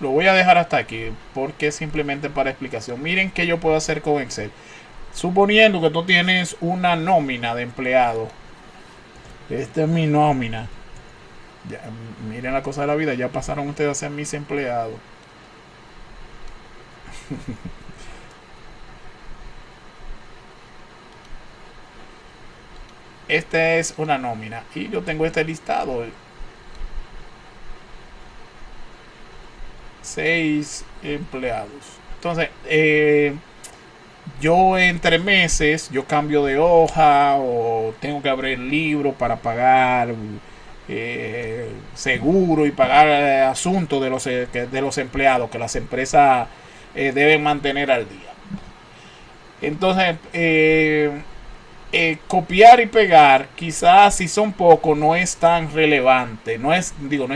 Lo voy a dejar hasta aquí porque es simplemente para explicación. Miren qué yo puedo hacer con Excel. Suponiendo que tú tienes una nómina de empleado. Esta es mi nómina. Ya, miren la cosa de la vida. Ya pasaron ustedes a ser mis empleados. Esta es una nómina. Y yo tengo este listado. 6 empleados. Entonces, yo entre meses, yo cambio de hoja o tengo que abrir el libro para pagar seguro y pagar asuntos de los empleados que las empresas deben mantener al día. Entonces, copiar y pegar, quizás si son pocos no es tan relevante, no es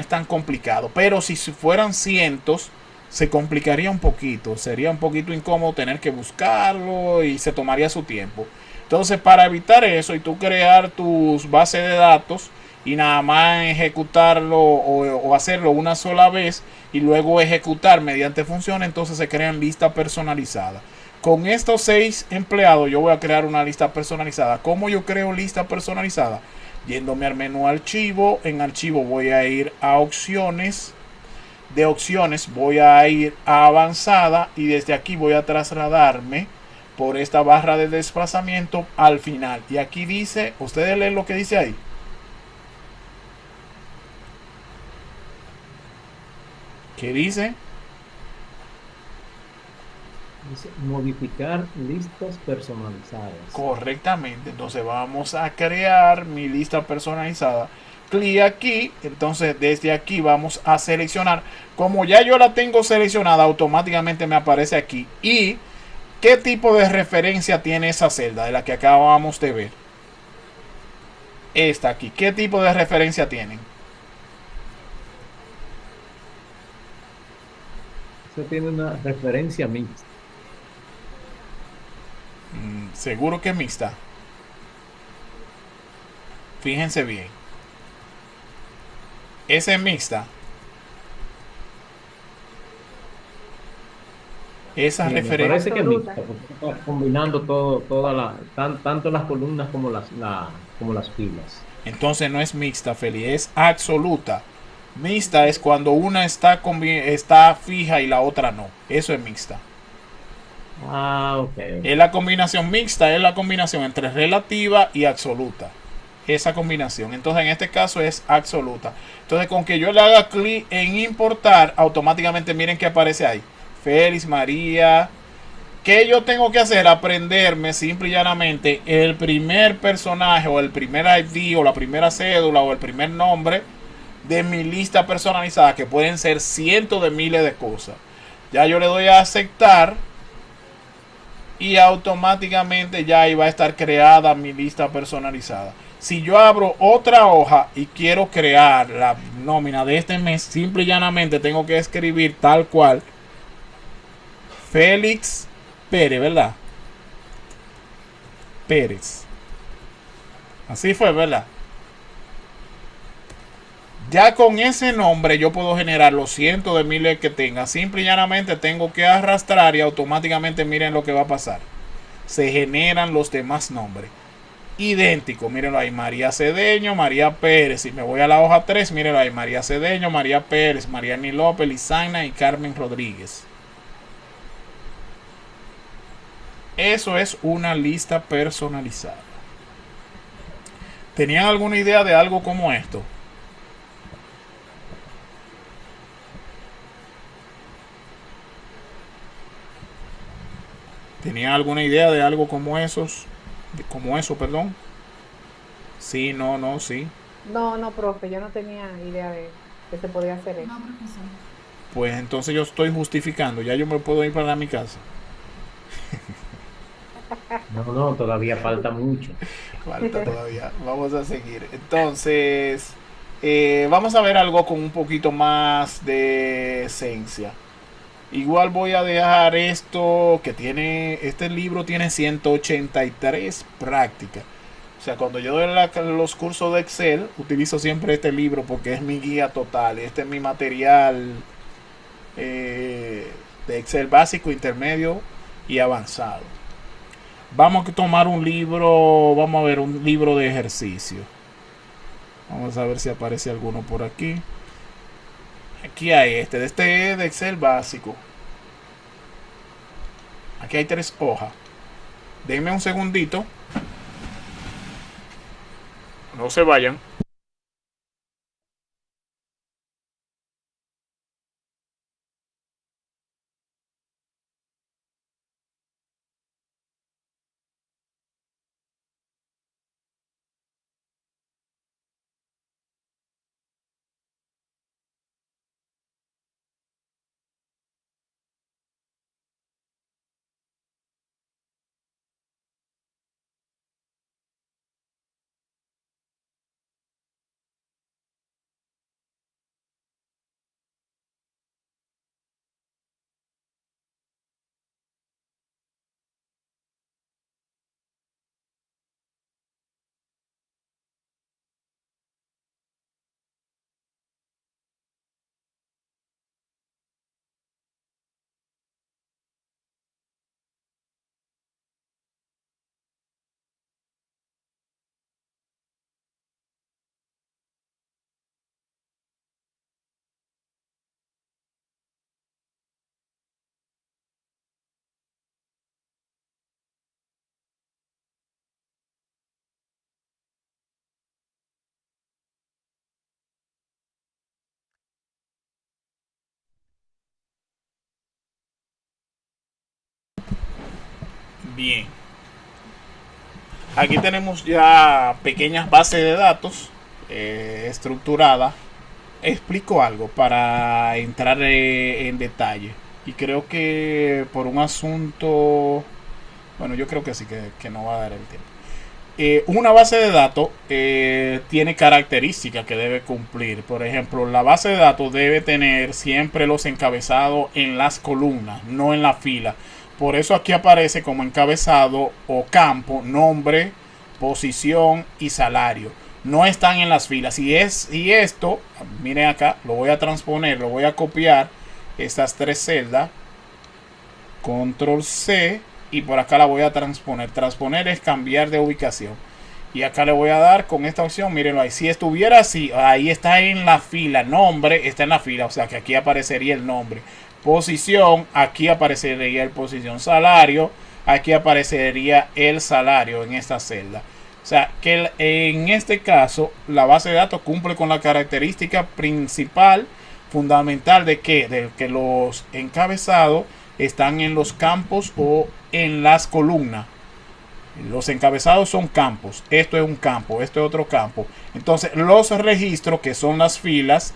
tan complicado, pero si fueran cientos se complicaría un poquito, sería un poquito incómodo tener que buscarlo y se tomaría su tiempo. Entonces, para evitar eso y tú crear tus bases de datos y nada más ejecutarlo o hacerlo una sola vez y luego ejecutar mediante funciones, entonces se crean listas personalizadas. Con estos 6 empleados yo voy a crear una lista personalizada. ¿Cómo yo creo lista personalizada? Yéndome al menú archivo. En archivo voy a ir a opciones. De opciones voy a ir a avanzada. Y desde aquí voy a trasladarme por esta barra de desplazamiento al final. Y aquí dice, ustedes leen lo que dice ahí. ¿Qué dice? Dice modificar listas personalizadas. Correctamente. Entonces vamos a crear mi lista personalizada. Clic aquí. Entonces desde aquí vamos a seleccionar. Como ya yo la tengo seleccionada, automáticamente me aparece aquí. Y qué tipo de referencia tiene esa celda de la que acabamos de ver. Esta aquí. ¿Qué tipo de referencia tienen? Eso tiene una referencia mixta. Seguro que mixta. Fíjense bien. Esa es mixta. Esa Sí, me referencia. parece que es mixta, porque está combinando tanto las columnas como las filas. Entonces no es mixta, Feli, es absoluta. Mixta es cuando una está fija y la otra no. Eso es mixta. Ah, ok. Es la combinación mixta, es la combinación entre relativa y absoluta. Esa combinación. Entonces en este caso es absoluta. Entonces con que yo le haga clic en importar, automáticamente miren que aparece ahí. Félix, María. ¿Qué yo tengo que hacer? Aprenderme simple y llanamente el primer personaje o el primer ID o la primera cédula o el primer nombre de mi lista personalizada, que pueden ser cientos de miles de cosas. Ya yo le doy a aceptar y automáticamente ya ahí va a estar creada mi lista personalizada. Si yo abro otra hoja y quiero crear la nómina de este mes, simple y llanamente tengo que escribir tal cual Félix Pérez, ¿verdad? Pérez. Así fue, ¿verdad? Ya con ese nombre yo puedo generar los cientos de miles que tenga. Simple y llanamente tengo que arrastrar y automáticamente miren lo que va a pasar. Se generan los demás nombres. Idéntico, mírenlo ahí. María Cedeño, María Pérez. Si me voy a la hoja 3, mírenlo ahí. María Cedeño, María Pérez, Mariani López, Lizaina y Carmen Rodríguez. Eso es una lista personalizada. ¿Tenían alguna idea de algo como esto? ¿Tenían alguna idea de algo como esos? Como eso, perdón. Sí, no, sí. No, profe, yo no tenía idea de que se podía hacer eso. No, profesor. Pues entonces yo estoy justificando. Ya yo me puedo ir para mi casa. No, todavía falta mucho. Falta todavía. Vamos a seguir. Entonces, vamos a ver algo con un poquito más de esencia. Igual voy a dejar esto que tiene, este libro tiene 183 prácticas. O sea, cuando yo doy los cursos de Excel, utilizo siempre este libro porque es mi guía total. Este es mi material de Excel básico, intermedio y avanzado. Vamos a tomar un libro, vamos a ver un libro de ejercicio. Vamos a ver si aparece alguno por aquí. Aquí hay este es de Excel básico. Aquí hay 3 hojas. Denme un segundito. No se vayan. Bien. Aquí tenemos ya pequeñas bases de datos estructuradas. Explico algo para entrar en detalle. Y creo que por un asunto... Bueno, yo creo que sí, que no va a dar el tiempo. Una base de datos tiene características que debe cumplir. Por ejemplo, la base de datos debe tener siempre los encabezados en las columnas, no en la fila. Por eso aquí aparece como encabezado o campo, nombre, posición y salario. No están en las filas. Y esto, miren acá, lo voy a transponer, lo voy a copiar. Estas tres celdas. Control C. Y por acá la voy a transponer. Transponer es cambiar de ubicación. Y acá le voy a dar con esta opción. Mírenlo ahí. Si estuviera así, ahí está en la fila. Nombre está en la fila. O sea que aquí aparecería el nombre. Posición, aquí aparecería el posición. Salario, aquí aparecería el salario en esta celda. O sea que en este caso la base de datos cumple con la característica principal, fundamental de que los encabezados están en los campos o en las columnas. Los encabezados son campos. Esto es un campo, esto es otro campo. Entonces los registros, que son las filas,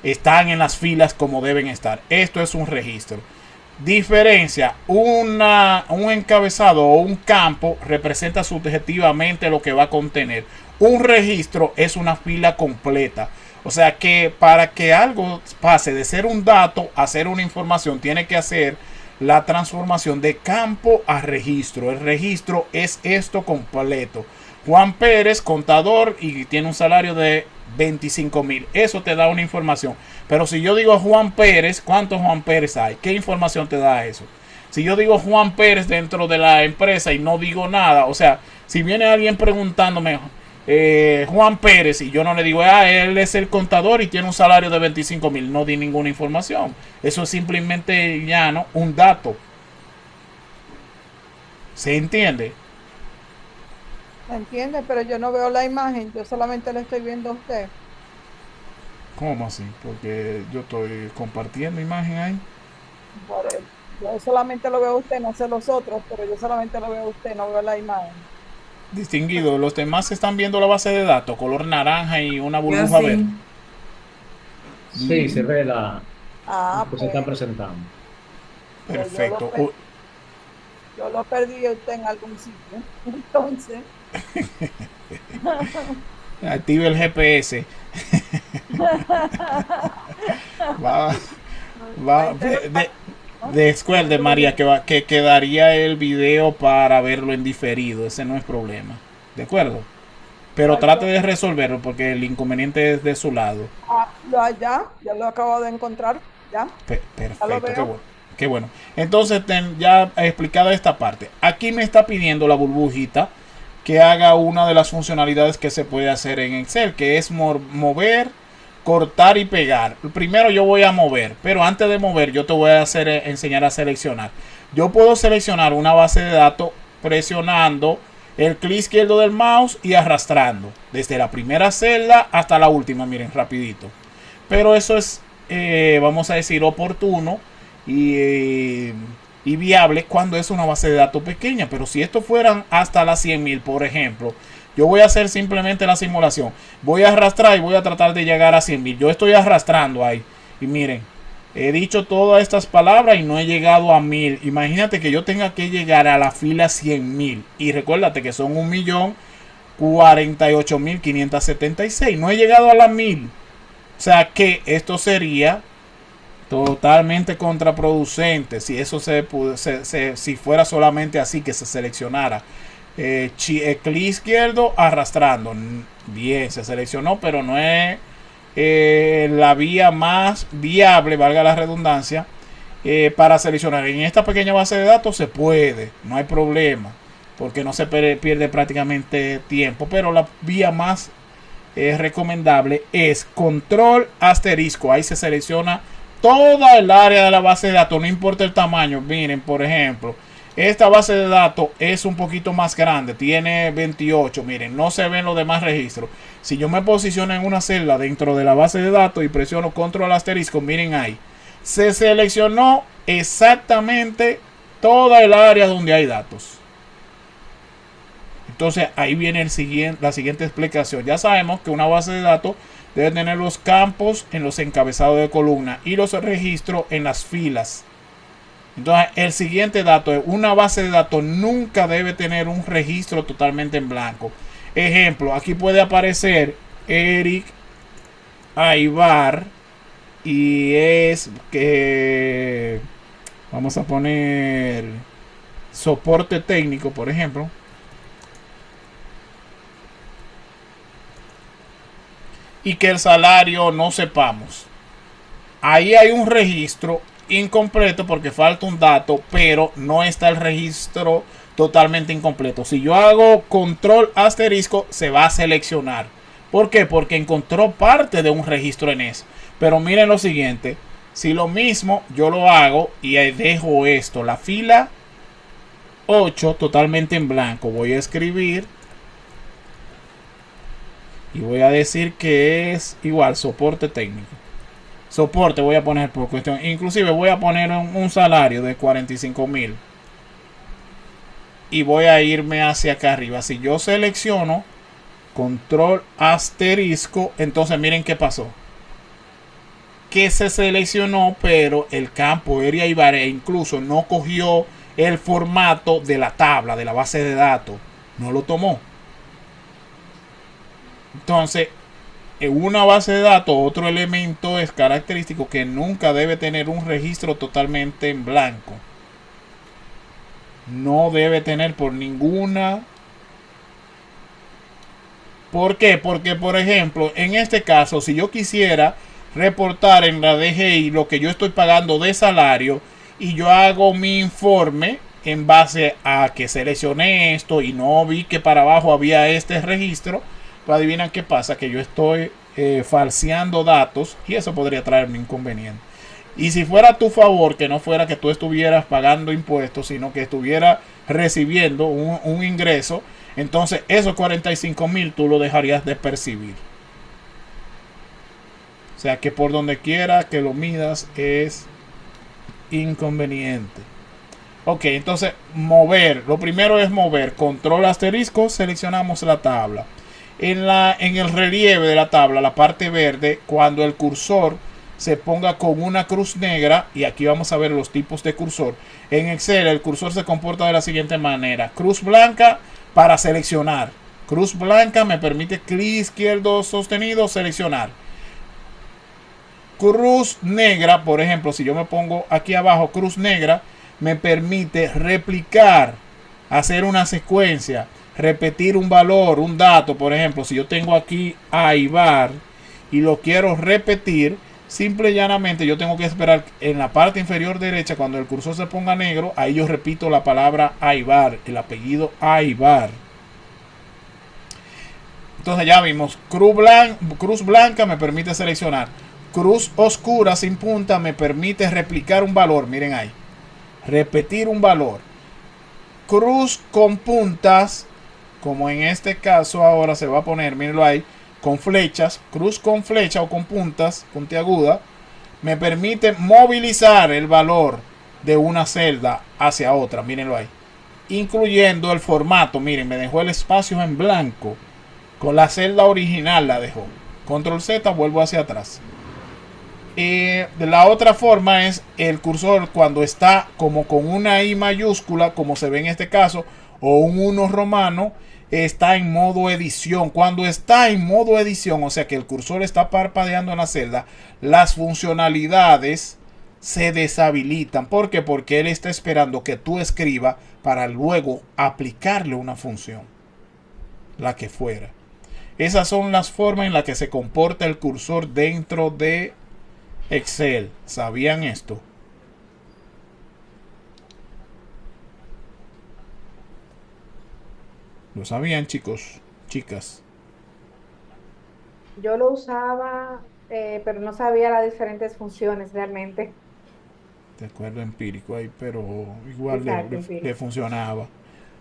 están en las filas como deben estar. Esto es un registro. Diferencia, un encabezado o un campo representa subjetivamente lo que va a contener. Un registro es una fila completa. O sea que para que algo pase de ser un dato a ser una información, tiene que hacer la transformación de campo a registro. El registro es esto completo. Juan Pérez, contador, y tiene un salario de 25,000. Eso te da una información. Pero si yo digo Juan Pérez, ¿cuántos Juan Pérez hay? ¿Qué información te da eso? Si yo digo Juan Pérez dentro de la empresa y no digo nada, o sea, si viene alguien preguntándome Juan Pérez y yo no le digo, él es el contador y tiene un salario de 25,000, no di ninguna información. Eso es simplemente llano, un dato. ¿Se entiende? ¿Me entiende? Pero yo no veo la imagen, yo solamente le estoy viendo a usted. ¿Cómo así? Porque yo estoy compartiendo imagen ahí. Yo solamente lo veo a usted, no sé los otros, pero yo solamente lo veo a usted, no veo la imagen. Distinguido, los demás están viendo la base de datos, color naranja y una burbuja verde. Sí, se ve pues se está presentando. Perfecto. Yo lo perdí a usted en algún sitio. Entonces. Active el GPS. Descuerde, María, que quedaría el video para verlo en diferido. Ese no es problema. ¿De acuerdo? Pero trate de resolverlo porque el inconveniente es de su lado. Ya lo acabo de encontrar. Ya. Perfecto, qué bueno. Entonces, ya he explicado esta parte. Aquí me está pidiendo la burbujita que haga una de las funcionalidades que se puede hacer en Excel, que es mover, cortar y pegar. Primero yo voy a mover, pero antes de mover yo te voy a enseñar a seleccionar. Yo puedo seleccionar una base de datos presionando el clic izquierdo del mouse y arrastrando desde la primera celda hasta la última. Miren, rapidito. Pero eso es, vamos a decir, oportuno y viable cuando es una base de datos pequeña. Pero si esto fueran hasta las 100,000, por ejemplo, yo voy a hacer simplemente la simulación. Voy a arrastrar y voy a tratar de llegar a 100,000. Yo estoy arrastrando ahí. Y miren, he dicho todas estas palabras y no he llegado a 1000. Imagínate que yo tenga que llegar a la fila 100,000. Y recuérdate que son 1,048,576. No he llegado a la 1000. O sea que esto sería totalmente contraproducente si eso si fuera solamente así, que se seleccionara clic izquierdo arrastrando. Bien, se seleccionó, pero no es la vía más viable, valga la redundancia, para seleccionar. En esta pequeña base de datos se puede, no hay problema, porque no se pierde prácticamente tiempo, pero la vía más recomendable es control asterisco. Ahí se selecciona toda el área de la base de datos, no importa el tamaño. Miren, por ejemplo, esta base de datos es un poquito más grande, tiene 28. Miren, no se ven los demás registros. Si yo me posiciono en una celda dentro de la base de datos y presiono control asterisco, miren ahí, se seleccionó exactamente toda el área donde hay datos. Entonces ahí viene la siguiente explicación. Ya sabemos que una base de datos debe tener los campos en los encabezados de columna y los registros en las filas. Entonces el siguiente dato es: una base de datos nunca debe tener un registro totalmente en blanco. Ejemplo, aquí puede aparecer Eric Aybar y es que vamos a poner soporte técnico, por ejemplo. Y que el salario no sepamos. Ahí hay un registro incompleto porque falta un dato, pero no está el registro totalmente incompleto. Si yo hago control asterisco, se va a seleccionar. ¿Por qué? Porque encontró parte de un registro en eso. Pero miren lo siguiente. Si lo mismo yo lo hago y dejo esto, la fila 8 totalmente en blanco, voy a escribir y voy a decir que es igual soporte técnico. Soporte voy a poner por cuestión. Inclusive voy a poner un salario de 45,000. Y voy a irme hacia acá arriba. Si yo selecciono control asterisco, entonces miren qué pasó. Que se seleccionó, pero el campo Eri Aybar incluso no cogió el formato de la tabla, de la base de datos. No lo tomó. Entonces, en una base de datos, otro elemento es característico que nunca debe tener un registro totalmente en blanco. No debe tener por ninguna. ¿Por qué? Porque, por ejemplo, en este caso, si yo quisiera reportar en la DGI lo que yo estoy pagando de salario y yo hago mi informe en base a que seleccioné esto y no vi que para abajo había este registro, pues adivinan qué pasa, que yo estoy falseando datos y eso podría traerme inconveniente. Y si fuera a tu favor, que no fuera que tú estuvieras pagando impuestos, sino que estuvieras recibiendo un ingreso, entonces esos 45,000 tú lo dejarías de percibir. O sea que por donde quiera que lo midas es inconveniente. Ok, entonces mover. Lo primero es mover. Control asterisco, seleccionamos la tabla. En el relieve de la tabla, la parte verde, cuando el cursor se ponga con una cruz negra, y aquí vamos a ver los tipos de cursor. En Excel el cursor se comporta de la siguiente manera: cruz blanca para seleccionar. Cruz blanca me permite clic izquierdo sostenido, seleccionar. Cruz negra, por ejemplo, si yo me pongo aquí abajo, cruz negra, me permite replicar, hacer una secuencia, repetir un valor, un dato. Por ejemplo, si yo tengo aquí Aybar y lo quiero repetir, simple y llanamente yo tengo que esperar en la parte inferior derecha, cuando el cursor se ponga negro, ahí yo repito la palabra Aybar, el apellido Aybar. Entonces ya vimos, cruz blanca me permite seleccionar. Cruz oscura sin punta me permite replicar un valor. Miren ahí. Repetir un valor. Cruz con puntas, como en este caso ahora se va a poner, mírenlo ahí, con flechas. Cruz con flecha o con puntas, puntiaguda, me permite movilizar el valor de una celda hacia otra. Mírenlo ahí. Incluyendo el formato. Miren, me dejó el espacio en blanco. Con la celda original la dejó. Control Z, vuelvo hacia atrás. De la otra forma es el cursor cuando está como con una I mayúscula, como se ve en este caso, o un 1 romano, está en modo edición. Cuando está en modo edición, o sea que el cursor está parpadeando en la celda, las funcionalidades se deshabilitan. ¿Por qué? Porque él está esperando que tú escribas para luego aplicarle una función, la que fuera. Esas son las formas en las que se comporta el cursor dentro de Excel. ¿Sabían esto? ¿Lo sabían, chicos? Chicas. Yo lo usaba, pero no sabía las diferentes funciones realmente. De acuerdo empírico ahí, pero igual Exacto, le funcionaba.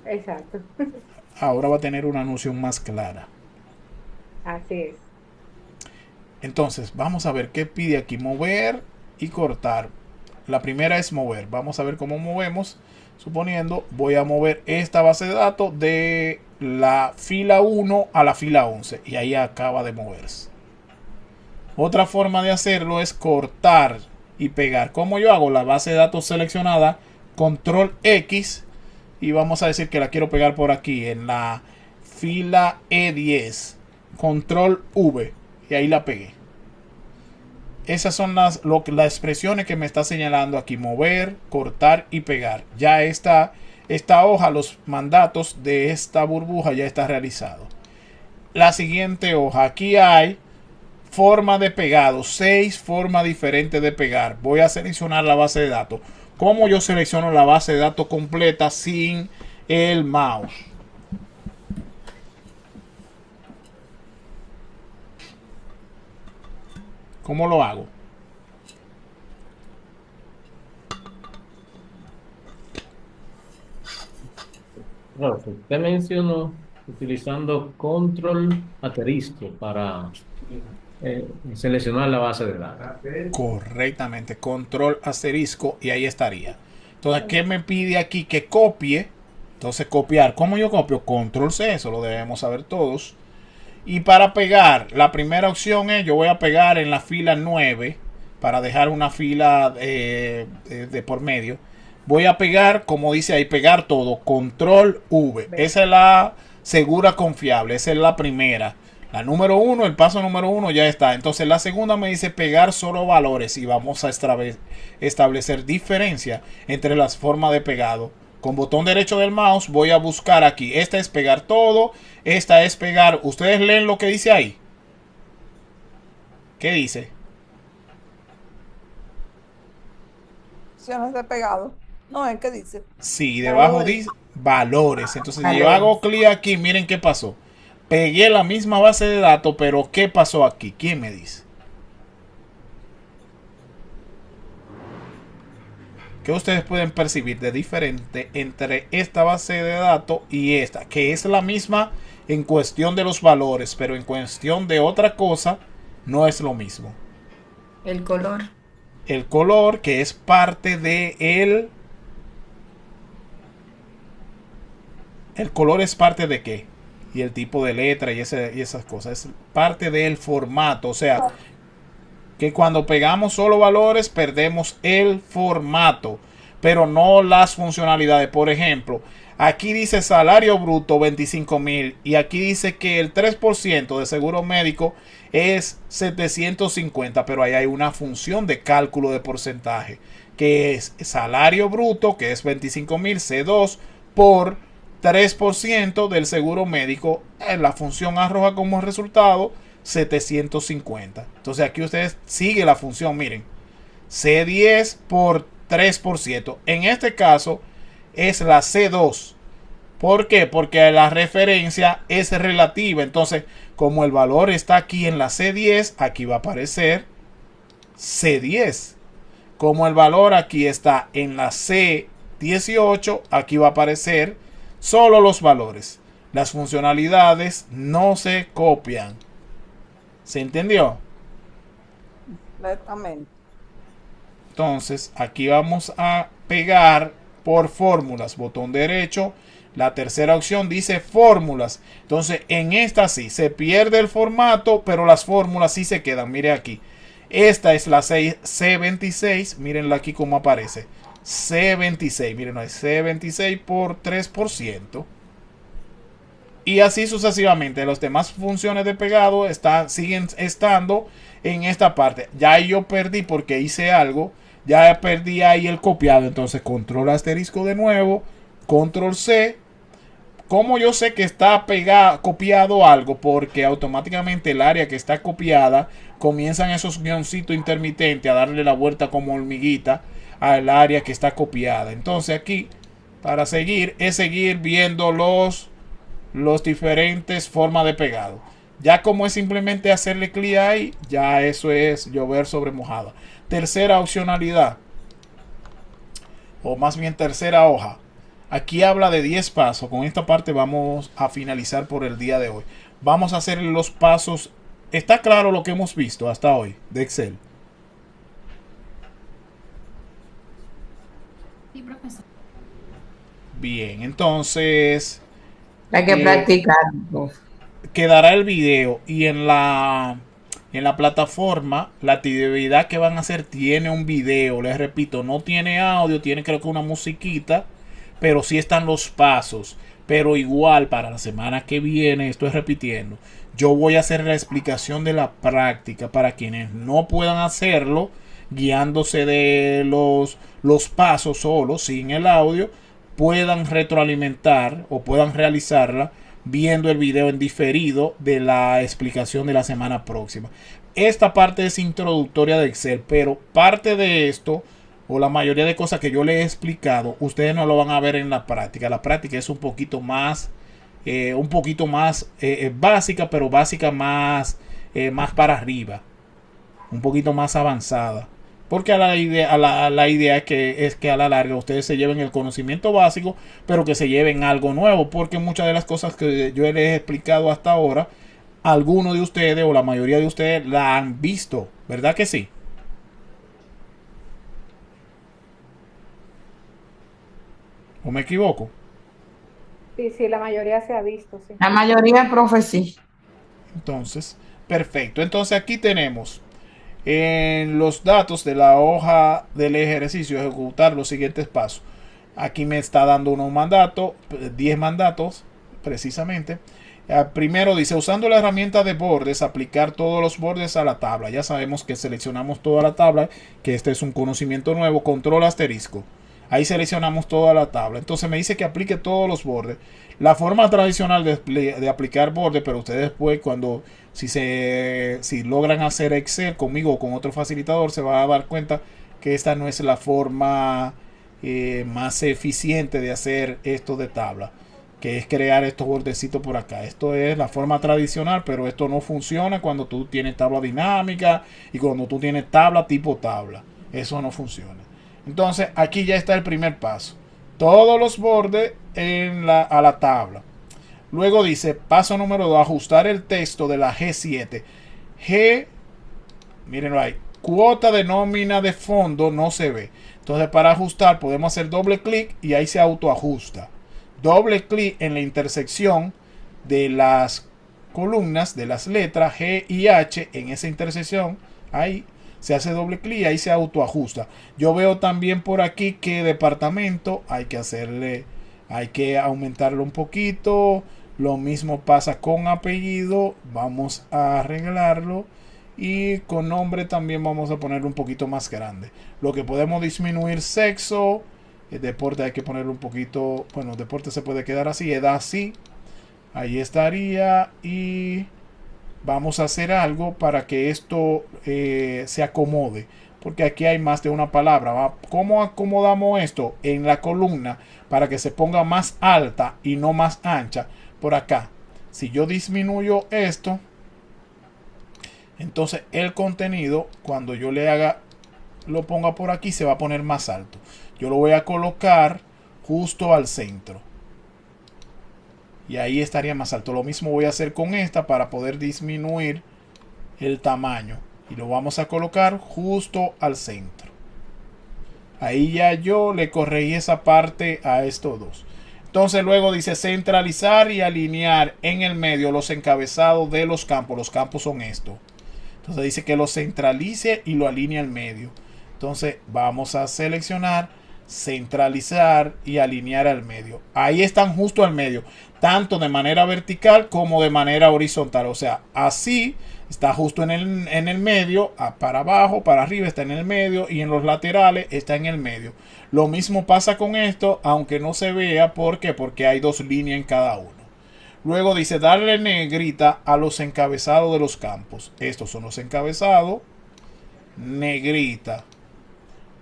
Exacto. Ahora va a tener una noción más clara. Así es. Entonces, vamos a ver qué pide aquí. Mover y cortar. La primera es mover. Vamos a ver cómo movemos. suponiendo, voy a mover esta base de datos de la fila 1 a la fila 11 y ahí acaba de moverse. Otra forma de hacerlo es cortar y pegar. ¿Cómo yo hago? La base de datos seleccionada, control X, y vamos a decir que la quiero pegar por aquí en la fila E10, control V, y ahí la pegué. Esas son las expresiones que me está señalando aquí: mover, cortar y pegar. Ya esta hoja, los mandatos de esta burbuja ya está realizado. La siguiente hoja, aquí hay forma de pegado, 6 formas diferentes de pegar. Voy a seleccionar la base de datos. ¿Cómo yo selecciono la base de datos completa sin el mouse? ¿Cómo lo hago? Claro, usted mencionó utilizando control asterisco para seleccionar la base de datos. Correctamente, control asterisco y ahí estaría. Entonces, ¿qué me pide aquí? Que copie. Entonces, copiar. ¿Cómo yo copio? Control C, eso lo debemos saber todos. Y para pegar, la primera opción es, yo voy a pegar en la fila 9 para dejar una fila de por medio. Voy a pegar, como dice ahí, pegar todo, control V. Esa es la segura confiable, esa es la primera. La número 1, el paso número 1 ya está. Entonces la segunda me dice pegar solo valores y vamos a establecer diferencia entre las formas de pegado. Con botón derecho del mouse voy a buscar aquí. Esta es pegar todo, esta es pegar. ¿Ustedes leen lo que dice ahí? ¿Qué dice? Opciones de pegado. No, ¿en qué dice? Sí, debajo dice valores. Entonces yo hago clic aquí, miren qué pasó. Pegué la misma base de datos, pero ¿qué pasó aquí? ¿Quién me dice? ¿Qué ustedes pueden percibir de diferente entre esta base de datos y esta? Que es la misma en cuestión de los valores, pero en cuestión de otra cosa no es lo mismo. El color. El color, que es parte de el color es parte de qué? Y el tipo de letra y esas cosas. Es parte del formato. O sea, que cuando pegamos solo valores perdemos el formato, pero no las funcionalidades. Por ejemplo, aquí dice salario bruto 25,000 y aquí dice que el 3% de seguro médico es 750, pero ahí hay una función de cálculo de porcentaje que es salario bruto, que es 25,000 C2 por 3% del seguro médico. La función arroja como resultado 750. Entonces aquí ustedes siguen la función, miren, C10 por 3%. En este caso es la C2. ¿Por qué? Porque la referencia es relativa. Entonces, como el valor está aquí en la C10, aquí va a aparecer C10. Como el valor aquí está en la C18, aquí va a aparecer solo los valores. Las funcionalidades no se copian. ¿Se entendió? Completamente. Entonces, aquí vamos a pegar por fórmulas. Botón derecho. La tercera opción dice fórmulas. Entonces, en esta sí se pierde el formato, pero las fórmulas sí se quedan. Mire aquí. Esta es la C26. Mírenla aquí como aparece. C26. Miren, es C26 por 3%. Y así sucesivamente. Las demás funciones de pegado siguen estando en esta parte. Ya yo perdí porque hice algo. Ya perdí ahí el copiado. Entonces control asterisco de nuevo. Control C. ¿Cómo yo sé que está copiado algo? Porque automáticamente el área que está copiada comienzan esos guioncitos intermitentes a darle la vuelta como hormiguita al área que está copiada. Entonces aquí para seguir es seguir viendo los diferentes formas de pegado. Ya como es simplemente hacerle clic ahí, ya eso es llover sobre mojada. Tercera opcionalidad, o más bien tercera hoja. Aquí habla de 10 pasos. Con esta parte vamos a finalizar por el día de hoy. Vamos a hacer los pasos. ¿Está claro lo que hemos visto hasta hoy de Excel? Sí, profesor. Bien, entonces Hay que practicar. quedará el video y en la plataforma la actividad que van a hacer tiene un video, les repito, no tiene audio, tiene creo que una musiquita, pero sí están los pasos. Pero igual para la semana que viene, estoy repitiendo, yo voy a hacer la explicación de la práctica para quienes no puedan hacerlo guiándose de los pasos solo, sin el audio, puedan retroalimentar o puedan realizarla viendo el video en diferido de la explicación de la semana próxima. Esta parte es introductoria de Excel, pero parte de esto o la mayoría de cosas que yo les he explicado, ustedes no lo van a ver en la práctica. La práctica es un poquito más básica, pero básica más para arriba, un poquito más avanzada. Porque la idea es que a la larga ustedes se lleven el conocimiento básico, pero que se lleven algo nuevo. Porque muchas de las cosas que yo les he explicado hasta ahora, algunos de ustedes o la mayoría de ustedes la han visto, ¿verdad que sí? ¿O me equivoco? Sí, sí, la mayoría se ha visto, sí. La mayoría, profe, sí. Entonces, perfecto. Entonces aquí tenemos en los datos de la hoja del ejercicio ejecutar los siguientes pasos. Aquí me está dando unos mandatos, 10 mandatos precisamente. Primero dice, usando la herramienta de bordes, aplicar todos los bordes a la tabla. Ya sabemos que seleccionamos toda la tabla, que este es un conocimiento nuevo. Control asterisco. Ahí seleccionamos toda la tabla. Entonces me dice que aplique todos los bordes. La forma tradicional de aplicar bordes, pero ustedes después si logran hacer Excel conmigo o con otro facilitador, se va a dar cuenta que esta no es la forma más eficiente de hacer esto de tabla, que es crear estos bordecitos por acá. Esto es la forma tradicional, pero esto no funciona cuando tú tienes tabla dinámica y cuando tú tienes tabla tipo tabla. Eso no funciona. Entonces aquí ya está el primer paso. Todos los bordes a la tabla. Luego dice, paso número 2, ajustar el texto de la G7. Mírenlo ahí, cuota de nómina de fondo no se ve. Entonces para ajustar podemos hacer doble clic y ahí se autoajusta. Doble clic en la intersección de las columnas, de las letras G y H, en esa intersección, ahí se hace doble clic y ahí se autoajusta. Yo veo también por aquí que departamento hay que aumentarlo un poquito. Lo mismo pasa con apellido. Vamos a arreglarlo. Y con nombre también vamos a ponerlo un poquito más grande. Lo que podemos disminuir sexo. El deporte hay que ponerlo un poquito. Bueno, deporte se puede quedar así. Edad sí. Ahí estaría. Y vamos a hacer algo para que esto se acomode. Porque aquí hay más de una palabra. ¿Cómo acomodamos esto en la columna para que se ponga más alta y no más ancha? Por acá. Si yo disminuyo esto, entonces el contenido, cuando yo lo ponga por aquí, se va a poner más alto. Yo lo voy a colocar justo al centro. Y ahí estaría más alto. Lo mismo voy a hacer con esta para poder disminuir el tamaño. Y lo vamos a colocar justo al centro. Ahí ya yo le corregí esa parte a estos dos. Entonces luego dice centralizar y alinear en el medio los encabezados de los campos. Los campos son estos. Entonces dice que lo centralice y lo alinee al medio. Entonces vamos a seleccionar, centralizar y alinear al medio. Ahí están justo al medio, tanto de manera vertical como de manera horizontal. O sea, así está justo en el medio, para abajo, para arriba está en el medio y en los laterales está en el medio. Lo mismo pasa con esto, aunque no se vea. ¿Por qué? Porque hay dos líneas en cada uno. Luego dice darle negrita a los encabezados de los campos. Estos son los encabezados. Negrita.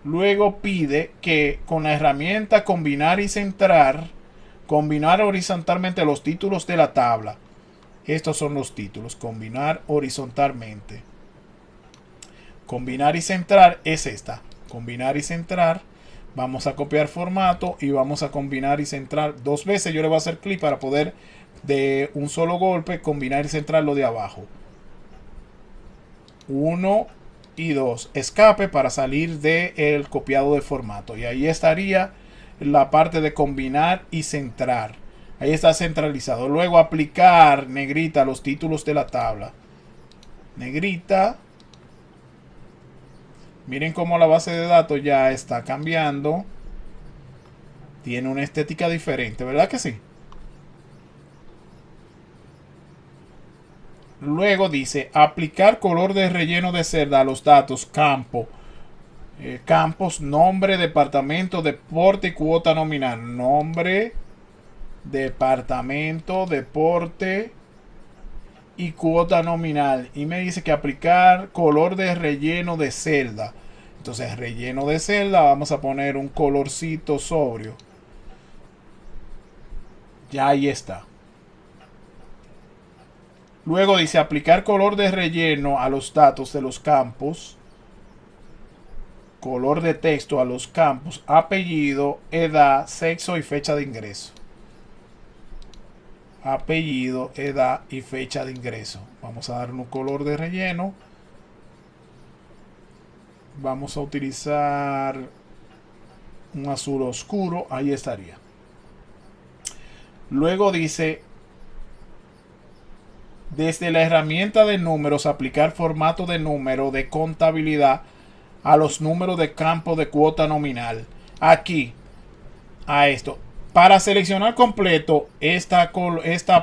Luego pide que con la herramienta combinar y centrar, combinar horizontalmente los títulos de la tabla. Estos son los títulos. Combinar horizontalmente. Combinar y centrar es esta. Combinar y centrar. Vamos a copiar formato y vamos a combinar y centrar dos veces. Yo le voy a hacer clic para poder de un solo golpe combinar y centrar lo de abajo. 1 y 2. Escape para salir del copiado de formato. Y ahí estaría la parte de combinar y centrar. Ahí está centralizado. Luego aplicar, negrita, los títulos de la tabla. Negrita. Miren cómo la base de datos ya está cambiando. Tiene una estética diferente, ¿verdad que sí? Luego dice, aplicar color de relleno de celda a los datos, campo. Campos, nombre, departamento, deporte y cuota nominal. Nombre, departamento, deporte y cuota nominal. Y me dice que aplicar color de relleno de celda. Entonces, relleno de celda, vamos a poner un colorcito sobrio. Ya ahí está. Luego dice aplicar color de relleno a los datos de los campos. Color de texto a los campos, apellido, edad, sexo y fecha de ingreso. Apellido, edad y fecha de ingreso. Vamos a darle un color de relleno. Vamos a utilizar un azul oscuro. Ahí estaría. Luego dice, desde la herramienta de números, aplicar formato de número de contabilidad a los números de campo de cuota nominal. Aquí, a esto. Para seleccionar completo esta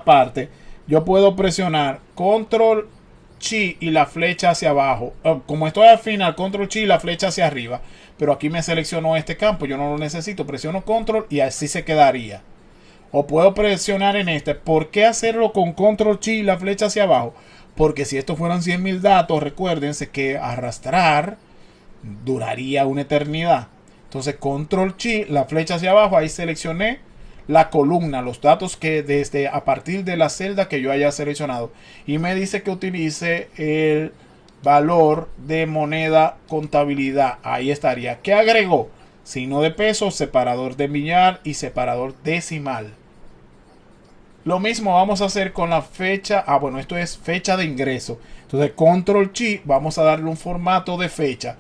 parte, yo puedo presionar Control Chi y la flecha hacia abajo. Como estoy al final, Control Chi y la flecha hacia arriba. Pero aquí me seleccionó este campo, yo no lo necesito. Presiono Control y así se quedaría. O puedo presionar en este. ¿Por qué hacerlo con Control Chi y la flecha hacia abajo? Porque si estos fueran 100.000 datos, recuérdense que arrastrar duraría una eternidad. Entonces Control Chi, la flecha hacia abajo, ahí seleccioné la columna, los datos que desde a partir de la celda que yo haya seleccionado. Y me dice que utilice el valor de moneda contabilidad. Ahí estaría. ¿Qué agregó? Signo de peso, separador de millar y separador decimal. Lo mismo vamos a hacer con la fecha. Bueno, esto es fecha de ingreso. Entonces Control Chi, vamos a darle un formato de fecha.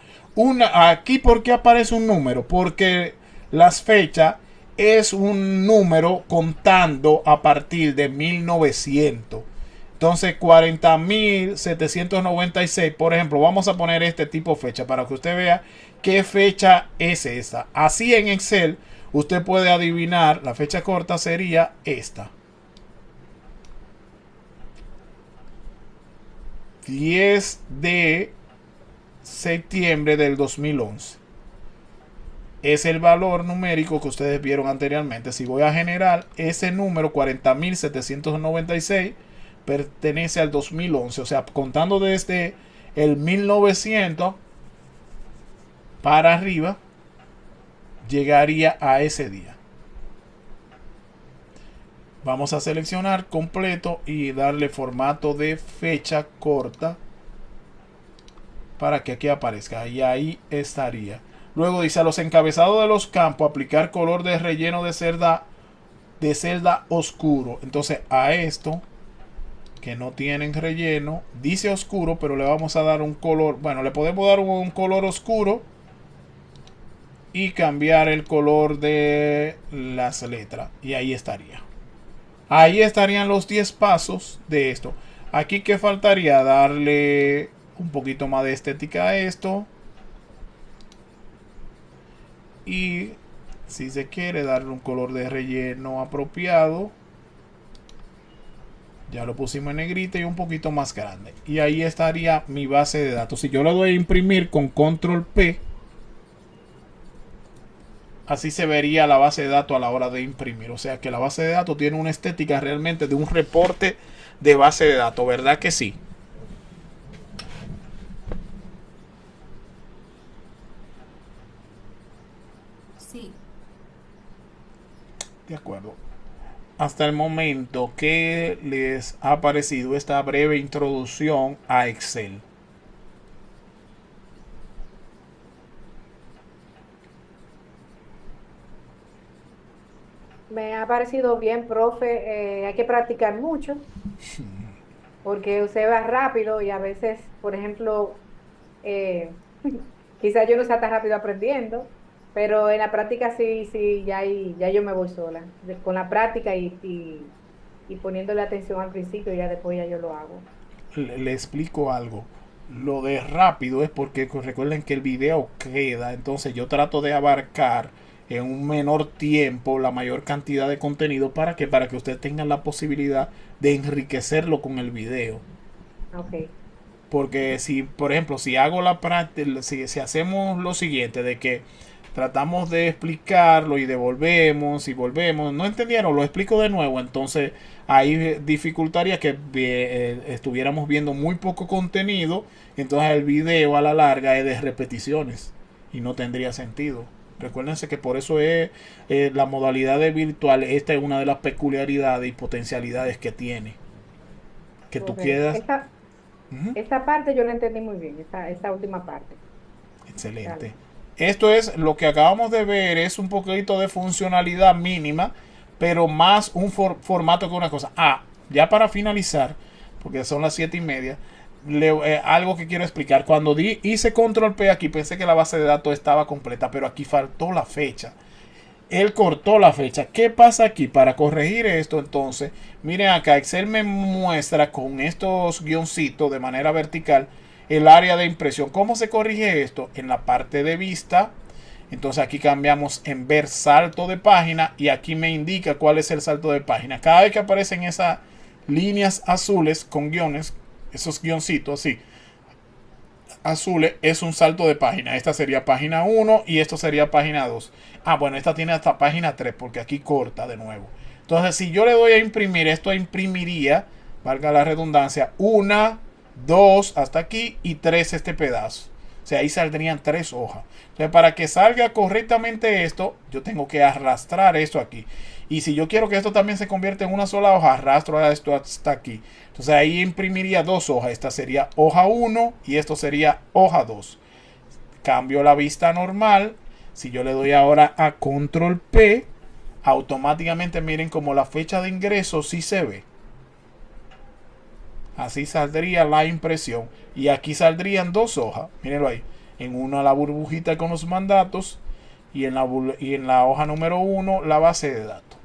Aquí, ¿por qué aparece un número? Porque las fechas es un número contando a partir de 1900. Entonces 40.796, por ejemplo, vamos a poner este tipo de fecha para que usted vea qué fecha es esta. Así en Excel usted puede adivinar, la fecha corta sería esta. 10 de septiembre del 2011. Es el valor numérico que ustedes vieron anteriormente. Si voy a generar ese número 40.796 pertenece al 2011. O sea, contando desde el 1900 para arriba, llegaría a ese día. Vamos a seleccionar completo y darle formato de fecha corta para que aquí aparezca. Y ahí estaría. Luego dice a los encabezados de los campos aplicar color de relleno de celda oscuro. Entonces a esto que no tienen relleno dice oscuro, pero le vamos a dar un color. Bueno, le podemos dar un color oscuro y cambiar el color de las letras. Y ahí estaría. Ahí estarían los 10 pasos de esto. Aquí que faltaría darle un poquito más de estética a esto. Y si se quiere darle un color de relleno apropiado. Ya lo pusimos en negrita y un poquito más grande. Y ahí estaría mi base de datos. Si yo le doy a imprimir con Control P. Así se vería la base de datos a la hora de imprimir. O sea que la base de datos tiene una estética realmente de un reporte de base de datos. ¿Verdad que sí? Sí. De acuerdo. Hasta el momento, ¿qué les ha parecido esta breve introducción a Excel? Me ha parecido bien, profe. Hay que practicar mucho porque usted va rápido y a veces, por ejemplo, quizás yo no sea tan rápido aprendiendo Pero en la práctica sí, sí, ya yo me voy sola. Con la práctica y poniéndole atención al principio, ya después ya yo lo hago. Le explico algo. Lo de rápido es porque recuerden que el video queda, entonces yo trato de abarcar en un menor tiempo la mayor cantidad de contenido para que usted tenga la posibilidad de enriquecerlo con el video. Ok. Porque si, por ejemplo, si hago la práctica, si hacemos lo siguiente, de que tratamos de explicarlo y devolvemos y volvemos, no entendieron, lo explico de nuevo, entonces ahí dificultaría que estuviéramos viendo muy poco contenido, entonces el video a la larga es de repeticiones y no tendría sentido. Recuérdense que por eso es la modalidad de virtual, esta es una de las peculiaridades y potencialidades que tiene. Que tú Ok. quedas... Esta parte yo la entendí muy bien, esta última parte. Excelente. Dale. Esto es lo que acabamos de ver, es un poquito de funcionalidad mínima, pero más un formato que una cosa. Ya para finalizar, porque son las 7:30, algo que quiero explicar. Cuando hice control P aquí, pensé que la base de datos estaba completa, pero aquí faltó la fecha. Él cortó la fecha. ¿Qué pasa aquí? Para corregir esto, entonces, miren acá, Excel me muestra con estos guioncitos de manera vertical el área de impresión. ¿Cómo se corrige esto? En la parte de vista. Entonces aquí cambiamos en ver salto de página y aquí me indica cuál es el salto de página. Cada vez que aparecen esas líneas azules con guiones, esos guioncitos así, azules, es un salto de página. Esta sería página 1 y esto sería página 2. Bueno, esta tiene hasta página 3 porque aquí corta de nuevo. Entonces, si yo le doy a imprimir, esto imprimiría, valga la redundancia, 1, 2 hasta aquí y 3 este pedazo. O sea, ahí saldrían 3 hojas. Entonces, para que salga correctamente esto, yo tengo que arrastrar esto aquí. Y si yo quiero que esto también se convierta en una sola hoja, arrastro esto hasta aquí. Entonces ahí imprimiría 2 hojas. Esta sería hoja 1 y esto sería hoja 2. Cambio la vista normal. Si yo le doy ahora a control P, automáticamente miren como la fecha de ingreso sí se ve. Así saldría la impresión. Y aquí saldrían 2 hojas. Mírenlo ahí. En una la burbujita con los mandatos. Y en la hoja número 1 la base de datos.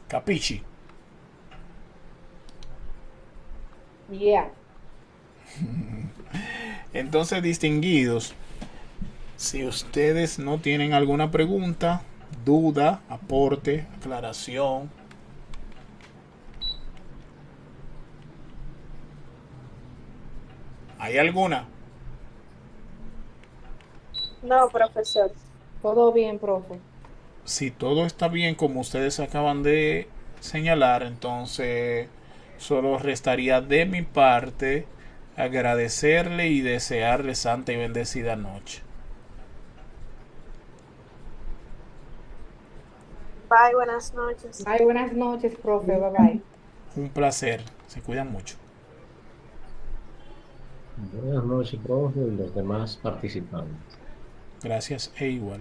Capichi. Yeah. Entonces, distinguidos, si ustedes no tienen alguna pregunta, duda, aporte, aclaración. ¿Hay alguna? No, profesor. Todo bien, profe. Si todo está bien como ustedes acaban de señalar, entonces solo restaría de mi parte agradecerle y desearle santa y bendecida noche. Bye, buenas noches. Bye, buenas noches, profe. Bye bye. Un placer. Se cuidan mucho. Buenas noches, profe, y los demás participantes. Gracias e igual.